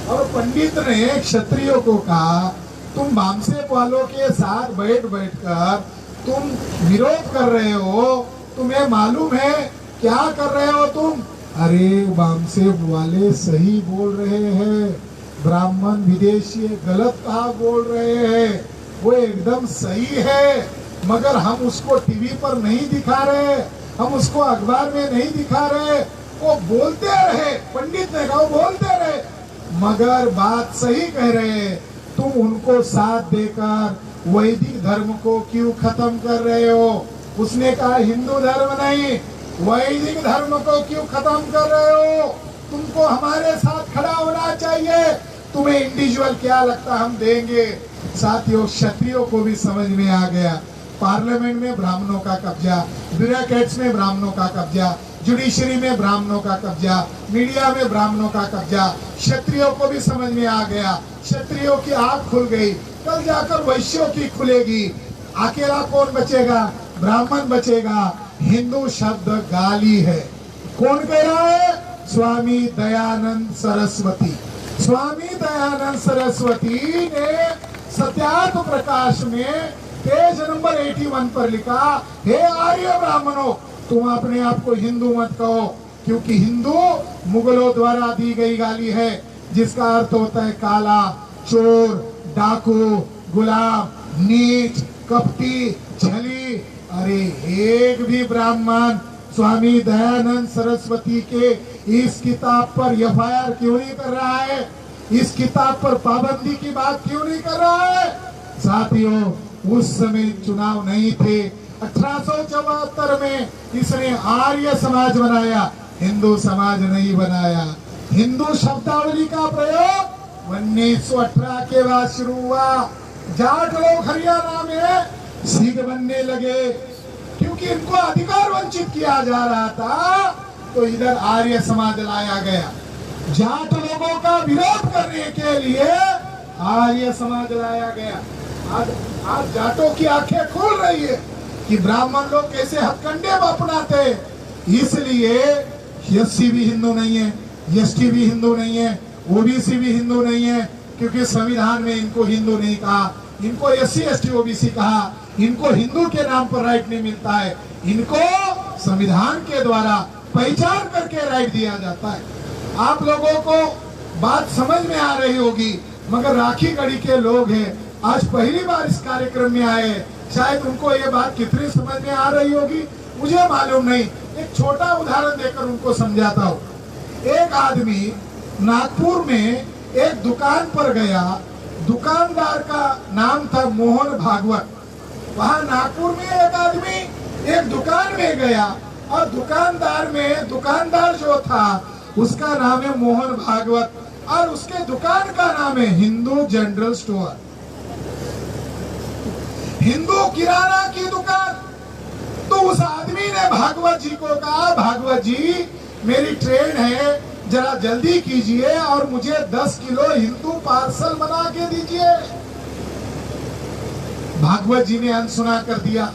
और पंडित ने क्षत्रियो को कहा, तुम बामसेप वालों के साथ बैठ कर तुम विरोध कर रहे हो, तुम्हें मालूम है क्या कर रहे हो तुम? अरे बामसेप वाले सही बोल रहे हैं, ब्राह्मण विदेशी गलत कहा बोल रहे हैं, वो एकदम सही है, मगर हम उसको टीवी पर नहीं दिखा रहे, हम उसको अखबार में नहीं दिखा रहे, वो बोलते रहे, पंडित ने कहा बोलते रहे, मगर बात सही कह रहे हैं, तुम उनको साथ देकर वैदिक धर्म को क्यों खत्म कर रहे हो? उसने कहा, हिंदू धर्म नहीं, वैदिक धर्म को क्यों खत्म कर रहे हो? तुमको हमारे साथ खड़ा होना चाहिए, तुम्हें इंडिविजुअल क्या लगता हम देंगे। साथियों, क्षत्रियों को भी समझ में आ गया, पार्लियामेंट में ब्राह्मणों का कब्जा, ब्यूरोक्रेट्स में ब्राह्मणों का कब्जा, जुडिशरी में ब्राह्मणों का कब्जा, मीडिया में ब्राह्मणों का कब्जा। क्षत्रियों को भी समझ में आ गया, क्षत्रियों की आंख खुल गई, कल जाकर वैश्यों की खुलेगी। अकेला कौन बचेगा? ब्राह्मण बचेगा। हिंदू शब्द गाली है। कौन कह रहा है? स्वामी दयानंद सरस्वती। स्वामी दयानंद सरस्वती ने सत्यार्थ प्रकाश में पेज नंबर 81 पर लिखा, हे आर्य ब्राह्मणों, तुम अपने आप को हिंदू मत कहो, क्योंकि हिंदू मुगलों द्वारा दी गई गाली है, जिसका अर्थ होता है काला, चोर, डाकू, गुलाम, नीच, कपटी, छली। अरे एक भी ब्राह्मण स्वामी दयानंद सरस्वती के इस किताब पर FIR क्यों नहीं कर रहा है? इस किताब पर पाबंदी की बात क्यों नहीं कर रहा है? साथियों, उस समय चुनाव नहीं थे। 1874 में इसने आर्य समाज बनाया, हिंदू समाज नहीं बनाया। हिंदू शब्दावली का प्रयोग 1918 के बाद शुरू हुआ। जाट लोग हरियाणा में सिख बनने लगे, क्योंकि इनको अधिकार वंचित किया जा रहा था, तो इधर आर्य समाज लाया गया। जाट लोगों का विरोध करने के लिए आर्य समाज लाया गया। आज जाटों की आंखें खुल रही है कि ब्राह्मण लोग कैसे हथकंडे अपनाते। इसलिए SC भी हिंदू नहीं है, ST भी हिंदू नहीं है, OBC भी हिंदू नहीं है, क्योंकि संविधान में इनको हिंदू नहीं कहा, इनको SC ST OBC कहा। इनको हिंदू के नाम पर राइट नहीं मिलता है, इनको संविधान के द्वारा पहचान करके राइट दिया जाता है। आप लोगों को बात समझ में आ रही होगी, मगर राखी गढ़ी के लोग हैं, आज पहली बार इस कार्यक्रम में आए, शायद उनको ये बात कितनी समझ में आ रही होगी मुझे मालूम नहीं। एक छोटा उदाहरण देकर उनको समझाता हूँ। एक आदमी नागपुर में एक दुकान पर गया, दुकानदार का नाम था मोहन भागवत। वहां नागपुर में एक आदमी एक दुकान में गया, और दुकानदार जो था उसका नाम है मोहन भागवत, और उसके दुकान का नाम है हिंदू जनरल स्टोर, हिंदू किराना की दुकान। तो उस आदमी ने भागवत जी को कहा, भागवत जी मेरी ट्रेन है, जरा जल्दी कीजिए और मुझे 10 किलो हिंदू पार्सल बना के दीजिए। भागवत जी ने अनसुना कर दिया।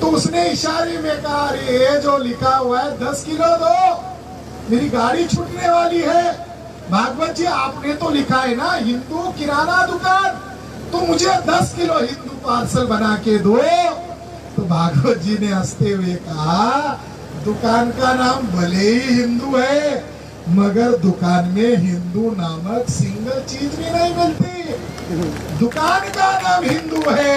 तो उसने इशारे में कहा, अरे ये जो लिखा हुआ है 10 किलो दो, मेरी गाड़ी छूटने वाली है। भागवत जी आपने तो लिखा है ना हिंदू किराना दुकान, तो मुझे 10 किलो हिंदू पार्सल बना के दो। तो भागवत जी ने हंसते हुए कहा, दुकान का नाम भले ही हिंदू है, मगर दुकान में हिंदू नामक सिंगल चीज भी नहीं मिलती। दुकान का नाम हिंदू है,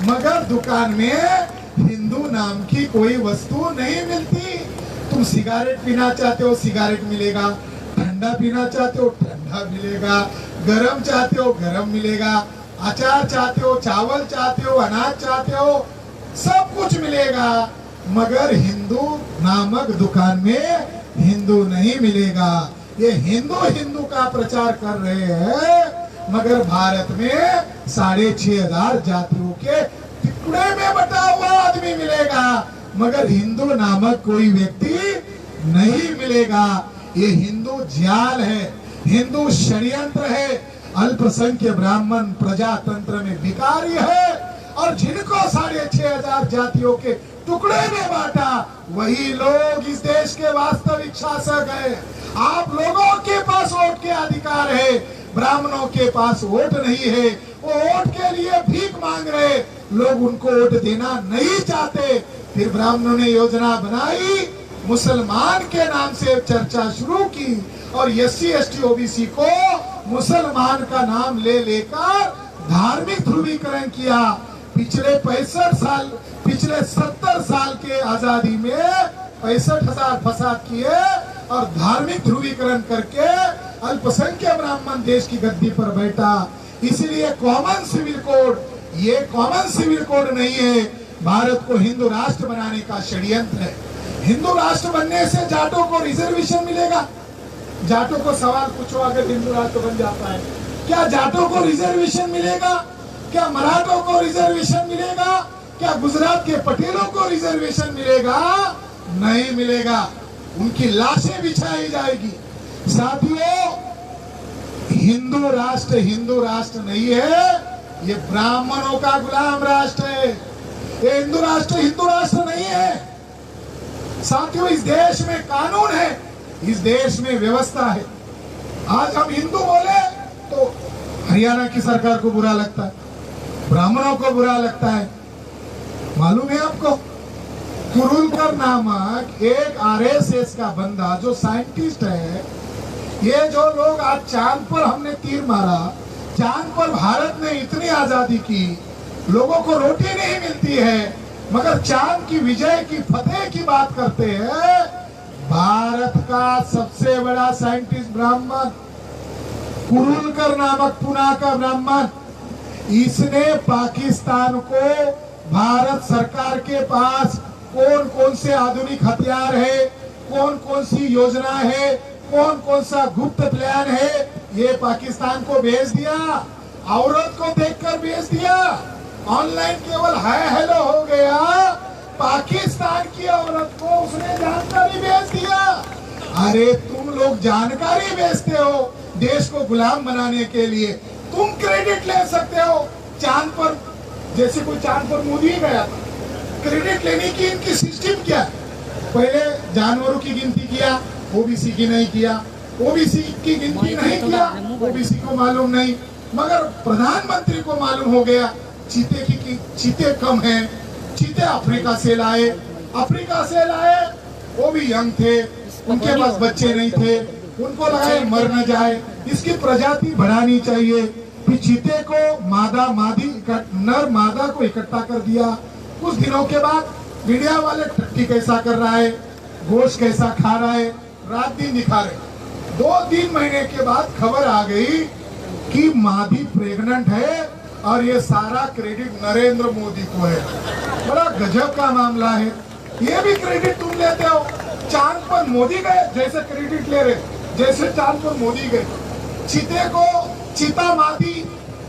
मगर दुकान में हिंदू नाम की कोई वस्तु नहीं मिलती। तुम सिगरेट पीना चाहते हो, सिगरेट मिलेगा, ठंडा पीना चाहते हो, ठंडा मिलेगा, गरम चाहते हो, गरम मिलेगा, अचार चाहते हो, चावल चाहते हो, अनाज चाहते हो, सब कुछ मिलेगा, मगर हिंदू नामक दुकान में हिंदू नहीं मिलेगा। ये हिंदू हिंदू का प्रचार कर रहे हैं, मगर भारत में 6,500 जातियों के टुकड़े में बटा हुआ आदमी मिलेगा, मगर हिंदू नामक कोई व्यक्ति नहीं मिलेगा। ये हिंदू जाल है, हिंदू षड्यंत्र है। अल्पसंख्य ब्राह्मण प्रजातंत्र में भिखारी है, और जिनको 6,500 जातियों के टुकड़े में बांटा वही लोग इस देश के वास्तविक शासक है। आप लोगों के पास वोट के अधिकार है, ब्राह्मणों के पास वोट नहीं है। वो वोट के लिए भीख मांग रहे, लोग उनको वोट देना नहीं चाहते। फिर ब्राह्मणों ने योजना बनाई, मुसलमान के नाम से चर्चा शुरू की, और SC ST OBC को मुसलमान का नाम ले लेकर धार्मिक ध्रुवीकरण किया। पिछले 70 साल के आजादी में 65,000 फसाद किए, और धार्मिक ध्रुवीकरण करके अल्पसंख्यक ब्राह्मण देश की गद्दी पर बैठा। इसीलिए कॉमन सिविल कोड, ये कॉमन सिविल कोड नहीं है, भारत को हिंदू राष्ट्र बनाने का षड्यंत्र है। हिंदू राष्ट्र बनने से जाटों को रिजर्वेशन मिलेगा। जाटों को सवाल पूछो, अगर हिंदू राष्ट्र बन जाता है, क्या जाटों को रिजर्वेशन मिलेगा? क्या मराठों को रिजर्वेशन मिलेगा? क्या गुजरात के पटेलों को रिजर्वेशन मिलेगा? नहीं मिलेगा। उनकी लाशें बिछाई जाएगी। साथियों, हिंदू राष्ट्र नहीं है, ये ब्राह्मणों का गुलाम राष्ट्र है। ये हिंदू राष्ट्र नहीं है। साथियों, इस देश में कानून है, इस देश में व्यवस्था है। आज हम हिंदू बोले तो हरियाणा की सरकार को बुरा लगता है, ब्राह्मणों को बुरा लगता है। मालूम है आपको, कुरुलकर नामक एक RSS का बंदा जो साइंटिस्ट है, ये जो लोग आज चांद पर हमने तीर मारा, चांद पर भारत ने इतनी आजादी की, लोगों को रोटी नहीं मिलती है, मगर चांद की विजय की फतेह की बात करते हैं। भारत का सबसे बड़ा साइंटिस्ट ब्राह्मण कुरुलकर नामक पुणे का ब्राह्मण, इसने पाकिस्तान को भारत सरकार के पास कौन कौन से आधुनिक हथियार है, कौन कौन सी योजना है, कौन कौन सा गुप्त प्लान है, ये पाकिस्तान को भेज दिया। औरत को देखकर भेज दिया। ऑनलाइन केवल हाय हेलो हो गया, पाकिस्तान की औरत को उसने जानकारी भेज दिया। अरे तुम लोग जानकारी भेजते हो देश को गुलाम बनाने के लिए, तुम क्रेडिट ले सकते हो। चांद पर, जैसे कोई चांद पर मोदी गया था, क्रेडिट लेने की इनकी सिस्टम क्या है? पहले जानवरों की गिनती किया, OBC की नहीं किया, OBC की गिनती नहीं किया, OBC को मालूम नहीं, मगर प्रधानमंत्री को मालूम हो गया चीते कम हैं। चीते अफ्रीका से लाए, वो भी यंग थे, उनके पास बच्चे नहीं थे, उनको लगा मर न जाए, इसकी प्रजाति बढ़ानी चाहिए। फिर चीते को नर मादा को इकट्ठा कर दिया। कुछ दिनों के बाद मीडिया वाले टट्टी कैसा कर रहा है, गोश्त कैसा खा रहा है, रात दिन दिखा रहे। 2-3 महीने के बाद खबर आ गई कि मादी प्रेग्नेंट है, और ये सारा क्रेडिट नरेंद्र मोदी को है। बड़ा गजब का मामला है। ये भी क्रेडिट तुम लेते हो। चांद पर मोदी गए जैसे क्रेडिट ले रहे, जैसे चांद पर मोदी गए। चीते को, चीता मादी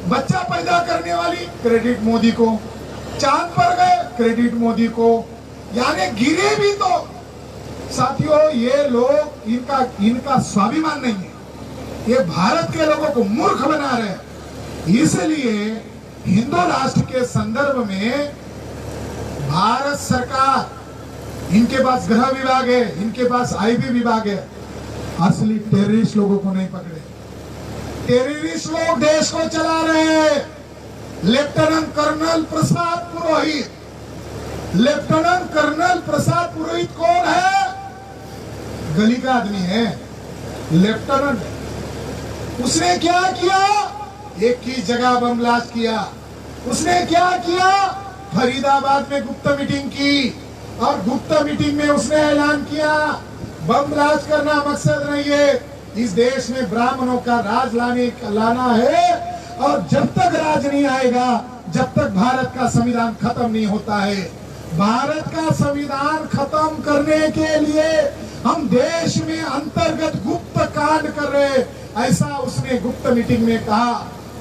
बच्चा पैदा करने वाली, क्रेडिट मोदी को। चांद पर गए, क्रेडिट मोदी को, यानी गिरे भी तो। साथियों, ये लोग, इनका स्वाभिमान नहीं है, ये भारत के लोगों को मूर्ख बना रहे हैं। इसलिए हिंदू राष्ट्र के संदर्भ में भारत सरकार, इनके पास गृह विभाग है, इनके पास IB विभाग है, असली टेररिस्ट लोगों को नहीं पकड़े। टेररिस्ट लोग देश को चला रहे हैं। लेफ्टिनेंट कर्नल प्रसाद पुरोहित कौन है? गली का आदमी है, लेफ्टिनेंट। उसने क्या किया? एक ही जगह बम ब्लास्ट किया। उसने क्या किया? फरीदाबाद में गुप्त मीटिंग की, और गुप्त मीटिंग में उसने ऐलान किया बम ब्लास्ट करना मकसद नहीं है, इस देश में ब्राह्मणों का राज लाना है, और जब तक राज नहीं आएगा, जब तक भारत का संविधान खत्म नहीं होता है, भारत का संविधान खत्म करने के लिए हम देश में अंतर्गत गुप्त कांड कर रहे, ऐसा उसने गुप्त मीटिंग में कहा।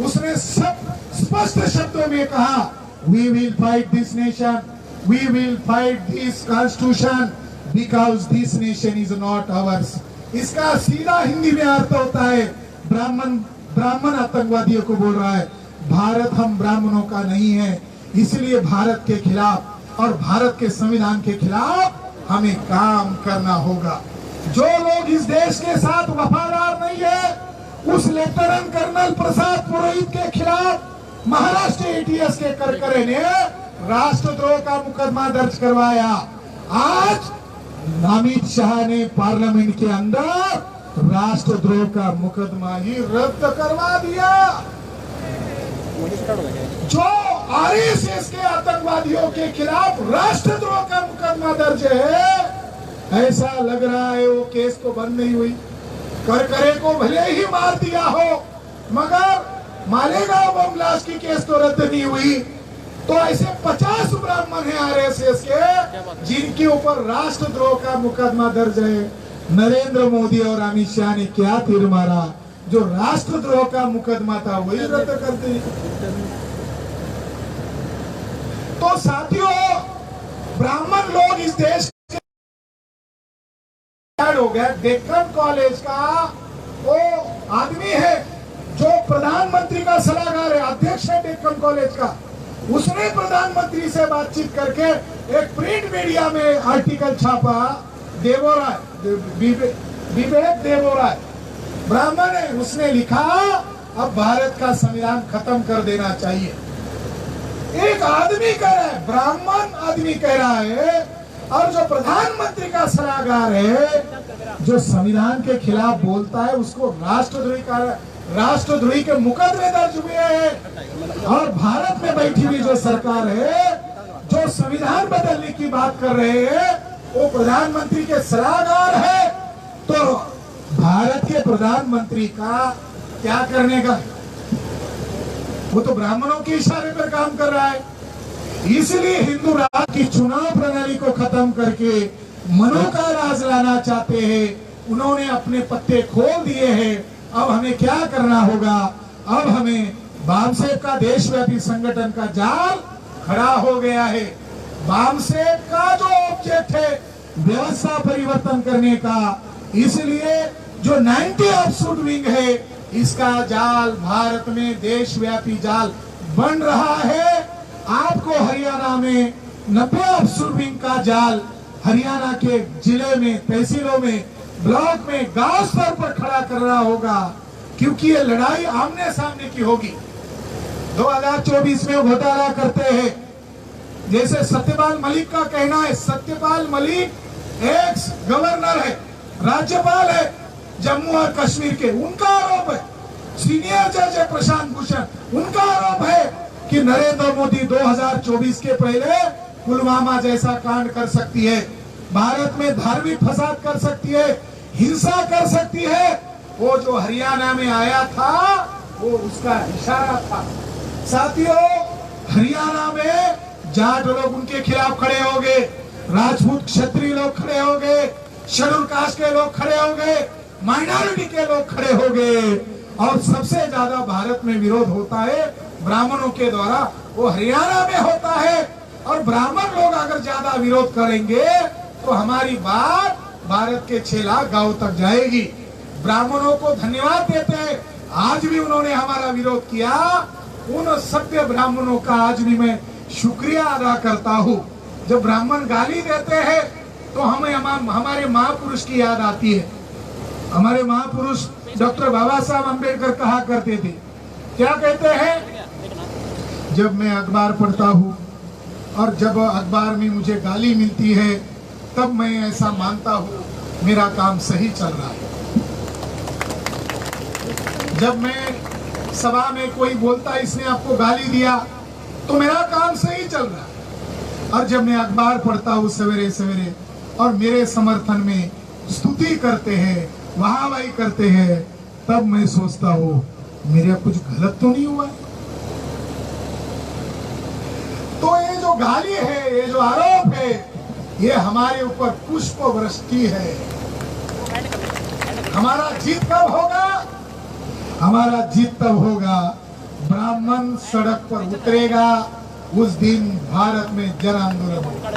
उसने सब स्पष्ट शब्दों में कहा, we will fight this nation, we will fight this constitution because this nation is not ours. इसका सीधा हिंदी में अर्थ होता है, ब्राह्मण आतंकवादियों को बोल रहा है, भारत हम ब्राह्मणों का नहीं है, इसलिए भारत के खिलाफ और भारत के संविधान के खिलाफ हमें काम करना होगा। जो लोग इस देश के साथ वफादार नहीं है, उस लेफ्टिनेंट कर्नल प्रसाद पुरोहित के खिलाफ महाराष्ट्र एटीएस के करकरे ने राष्ट्रद्रोह का मुकदमा दर्ज करवाया। आज अमित शाह ने पार्लियामेंट के अंदर राष्ट्रद्रोह का मुकदमा ही रद्द करवा दिया। जो आरएसएस के आतंकवादियों के खिलाफ राष्ट्रद्रोह का मुकदमा दर्ज है, ऐसा लग रहा है वो केस तो बंद नहीं हुई। करकरे को भले ही मार दिया हो, मगर मालेगांव बम ब्लास्ट की केस तो रद्द नहीं हुई। तो ऐसे 50 ब्राह्मण हैं आरएसएस के जिनके ऊपर राष्ट्रद्रोह का मुकदमा दर्ज है। नरेंद्र मोदी और अमित शाह ने क्या तीर मारा, जो राष्ट्रद्रोह का मुकदमा था वही रद्द कर दी। तो साथियों, ब्राह्मण लोग इस देश हो गया। डेक्कन कॉलेज का वो आदमी है जो प्रधानमंत्री का सलाहकार है, अध्यक्ष है डेक्कन कॉलेज का। उसने प्रधानमंत्री से बातचीत करके एक प्रिंट मीडिया में आर्टिकल छापा। देवोराय, विवेक देवोराय ब्राह्मण है, उसने लिखा अब भारत का संविधान खत्म कर देना चाहिए। एक आदमी कह रहा है, ब्राह्मण आदमी कह रहा है, और जो प्रधानमंत्री का सलाहकार है जो संविधान के खिलाफ बोलता है उसको राष्ट्रद्रोही के मुकदमे दर्ज हुए हैं। और भारत में बैठी हुई जो सरकार है जो संविधान बदलने की बात कर रहे हैं वो प्रधानमंत्री के सलाहकार है। तो भारत के प्रधानमंत्री का क्या करने का, वो तो ब्राह्मणों के इशारे पर काम कर रहा है। इसलिए हिंदू राज की चुनाव प्रणाली को खत्म करके मनु का राज लाना चाहते हैं। उन्होंने अपने पत्ते खोल दिए हैं। अब हमें क्या करना होगा, अब हमें बामसेफ का देशव्यापी संगठन का जाल खड़ा हो गया है। बामसेफ का जो ऑब्जेक्ट है व्यवस्था परिवर्तन करने का, इसलिए जो 90 ऑफशूट विंग है इसका जाल भारत में देशव्यापी जाल बन रहा है। आपको हरियाणा में 90 ऑफशूट विंग का जाल हरियाणा के जिले में, तहसीलों में, ब्लॉक में, गांव स्तर पर खड़ा करना होगा, क्योंकि ये लड़ाई आमने सामने की होगी। 2024 में घोटाला करते हैं, जैसे सत्यपाल मलिक का कहना है। सत्यपाल मलिक एक्स गवर्नर है, राज्यपाल है जम्मू और कश्मीर के, उनका आरोप है। सीनियर जज है प्रशांत भूषण, उनका आरोप है कि नरेंद्र मोदी 2024 के पहले पुलवामा जैसा कांड कर सकती है, भारत में धार्मिक फसाद कर सकती है, हिंसा कर सकती है। वो जो हरियाणा में आया था वो उसका इशारा था। साथियों, हरियाणा में जाट लोग उनके खिलाफ खड़े हो गए, राजपूत क्षत्रिय लोग खड़े हो गए, शेड्यूल कास्ट के लोग खड़े हो गए, माइनॉरिटी के लोग खड़े हो गए। और सबसे ज्यादा भारत में विरोध होता है ब्राह्मणों के द्वारा, वो हरियाणा में होता है। और ब्राह्मण लोग अगर ज्यादा विरोध करेंगे तो हमारी बात भारत के 6 लाख गांव तक जाएगी। ब्राह्मणों को धन्यवाद देते हैं, आज भी उन्होंने हमारा विरोध किया। उन सभ्य ब्राह्मणों का आज भी मैं शुक्रिया अदा करता हूँ। जब ब्राह्मण गाली देते हैं तो हमें हमारे महापुरुष की याद आती है। हमारे महापुरुष डॉक्टर बाबा साहब अम्बेडकर कहा करते थे, क्या कहते हैं, जब मैं अखबार पढ़ता हूँ और जब अखबार में मुझे गाली मिलती है तब मैं ऐसा मानता हूँ मेरा काम सही चल रहा है। जब मैं सभा में कोई बोलता है इसने आपको गाली दिया तो मेरा काम सही चल रहा है। और जब मैं अखबार पढ़ता हूँ सवेरे सवेरे और मेरे समर्थन में स्तुति करते हैं, वाहवाही करते हैं, तब मैं सोचता हूँ मेरा कुछ गलत तो नहीं हुआ। तो ये जो जो गाली है, ये जो आरोप है, ये हमारे ऊपर पुष्प वृष्टि है। हमारा जीत कब होगा? हमारा जीत तब होगा ब्राह्मण सड़क पर उतरेगा, उस दिन भारत में जन आंदोलन होगा।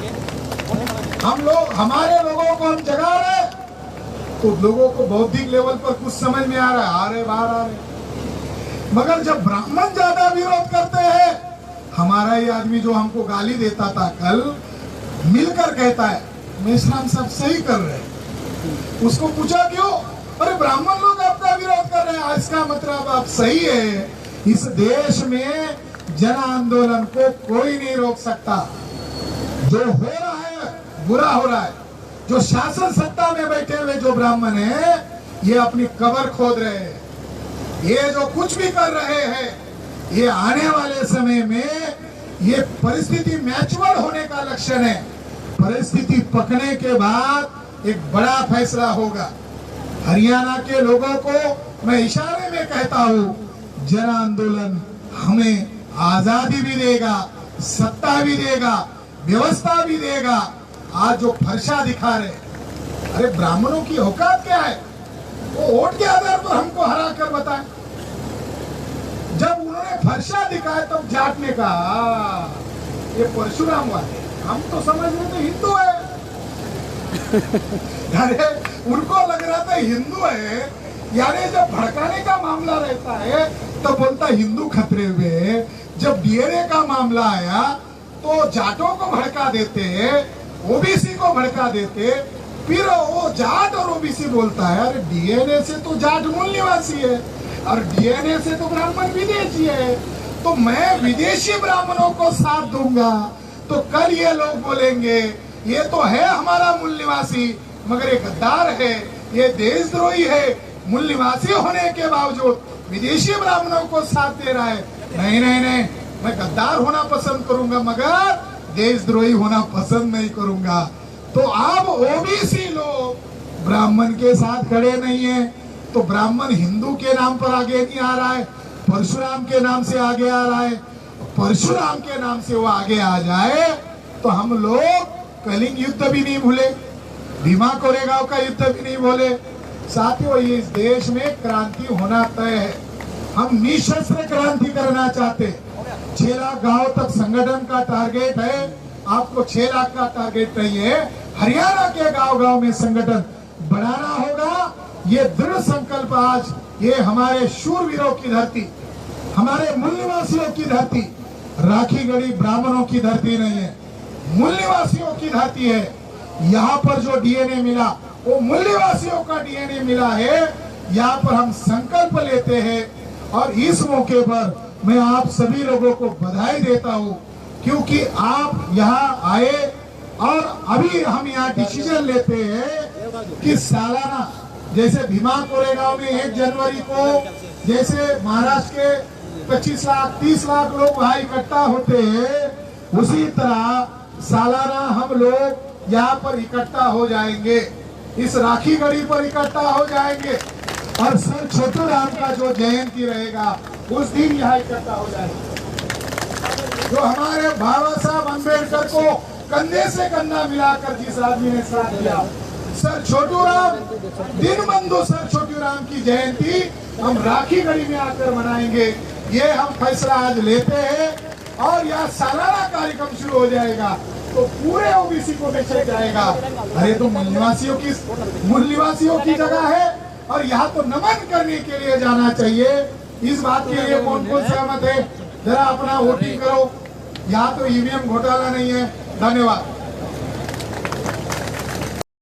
हम लोग, हमारे लोगों को हम जगा रहे, तो लोगों को बौद्धिक लेवल पर कुछ समझ में आ रहा है, आ रहे बाहर आ रहे, मगर जब ब्राह्मण ज्यादा विरोध करते हैं, हमारा ही आदमी जो हमको गाली देता था कल, मिलकर कहता है मेश्राम साहब सही कर रहे हैं। उसको पूछा क्यों? अरे ब्राह्मण लोग आपका विरोध कर रहे हैं, इसका मतलब आप सही है। इस देश में जन आंदोलन को कोई नहीं रोक सकता। जो हो रहा है बुरा हो रहा है। जो शासन सत्ता में बैठे हुए जो ब्राह्मण हैं, ये अपनी कब्र खोद रहे हैं। ये जो कुछ भी कर रहे हैं, ये आने वाले समय में ये परिस्थिति मैच्योर होने का लक्षण है। परिस्थिति पकने के बाद एक बड़ा फैसला होगा। हरियाणा के लोगों को मैं इशारे में कहता हूँ, जन आंदोलन हमें आजादी भी देगा, सत्ता भी देगा, व्यवस्था भी देगा। आज जो फरसा दिखा रहे, अरे ब्राह्मणों की औकात क्या है? वो वोट के आधार पर हमको हरा कर बताए। जब उन्होंने फरसा दिखाया तब जाट ने कहा ये परशुराम वाले, हम तो समझ रहे थे हिंदू है। अरे उनको लग रहा था हिंदू है, यानी जब भड़काने का मामला रहता है तो बोलता हिंदू खतरे में। जब डीएनए का मामला आया तो जाटों को भड़का देते, ओबीसी को भड़का देते, फिर वो जाट और ओबीसी बोलता है अरे डीएनए से तो जाट मूल निवासी है और डीएनए से तो ब्राह्मण विदेशी है, तो मैं विदेशी ब्राह्मणों को साथ दूंगा। तो कल ये लोग बोलेंगे ये तो है हमारा मूल निवासी, मगर ये गद्दार है, ये देशद्रोही है, मूल निवासी होने के बावजूद विदेशी ब्राह्मणों को साथ दे रहा है। नहीं नहीं नहीं, मैं गद्दार होना पसंद करूंगा मगर देशद्रोही होना पसंद नहीं करूंगा। तो अब ओबीसी लोग ब्राह्मण के साथ खड़े नहीं है, तो ब्राह्मण हिंदू के नाम पर आगे नहीं आ रहा है, परशुराम के नाम से आगे आ रहा है। परशुराम के नाम से वो आगे आ जाए तो हम लोग कलिंग युद्ध भी नहीं भूले, भीमा कोरेगांव का युद्ध भी नहीं भूले। साथियों, इस देश में क्रांति होना तय है। हम निशस्त्र क्रांति करना चाहते। 6 लाख गांव तक संगठन का टारगेट है, आपको 6 लाख का टारगेट नहीं है। हरियाणा के गांव-गांव में संगठन बढ़ाना होगा। ये दृढ़ संकल्प आज ये हमारे शूरवीरों की धरती, हमारे मूल निवासियों की धरती, राखी गढ़ी ब्राह्मणों की धरती नहीं है, मूल निवासियों की धरती है। यहाँ पर जो डीएनए मिला वो मूल निवासियों का डीएनए मिला है। यहाँ पर हम संकल्प लेते हैं और इस मौके पर मैं आप सभी लोगों को बधाई देता हूँ, क्योंकि आप यहाँ आए और अभी हम यहाँ डिसीजन लेते हैं कि सालाना जैसे भीमा कोरेगांव में 1 जनवरी को जैसे महाराष्ट्र के 25 लाख 30 लाख लोग वहाँ इकट्ठा होते हैं, उसी तरह सालाना हम लोग यहाँ पर इकट्ठा हो जाएंगे, इस राखी गढ़ी पर इकट्ठा हो जाएंगे और सर छोटू राम का जो जयंती रहेगा उस दिन यहाँ इकट्ठा हो जाएंगे। जो हमारे बाबा साहब अम्बेडकर को कंधे से कंधा मिलाकर जिस आदमी ने साथ दिया, सर छोटू राम, दीनबंधु सर छोटू राम की जयंती हम राखी गढ़ी में आकर मनाएंगे। ये हम फैसला आज लेते हैं और यहाँ सालाना कार्यक्रम शुरू हो जाएगा तो पूरे ओबीसी को मैसेज जाएगा, अरे तो मूल निवासियों की जगह है और यहाँ तो नमन करने के लिए जाना चाहिए। इस बात के लिए कौन कौन सहमत है? जरा अपना वोटिंग करो। यहाँ तो ईवीएम घोटाला नहीं है। धन्यवाद।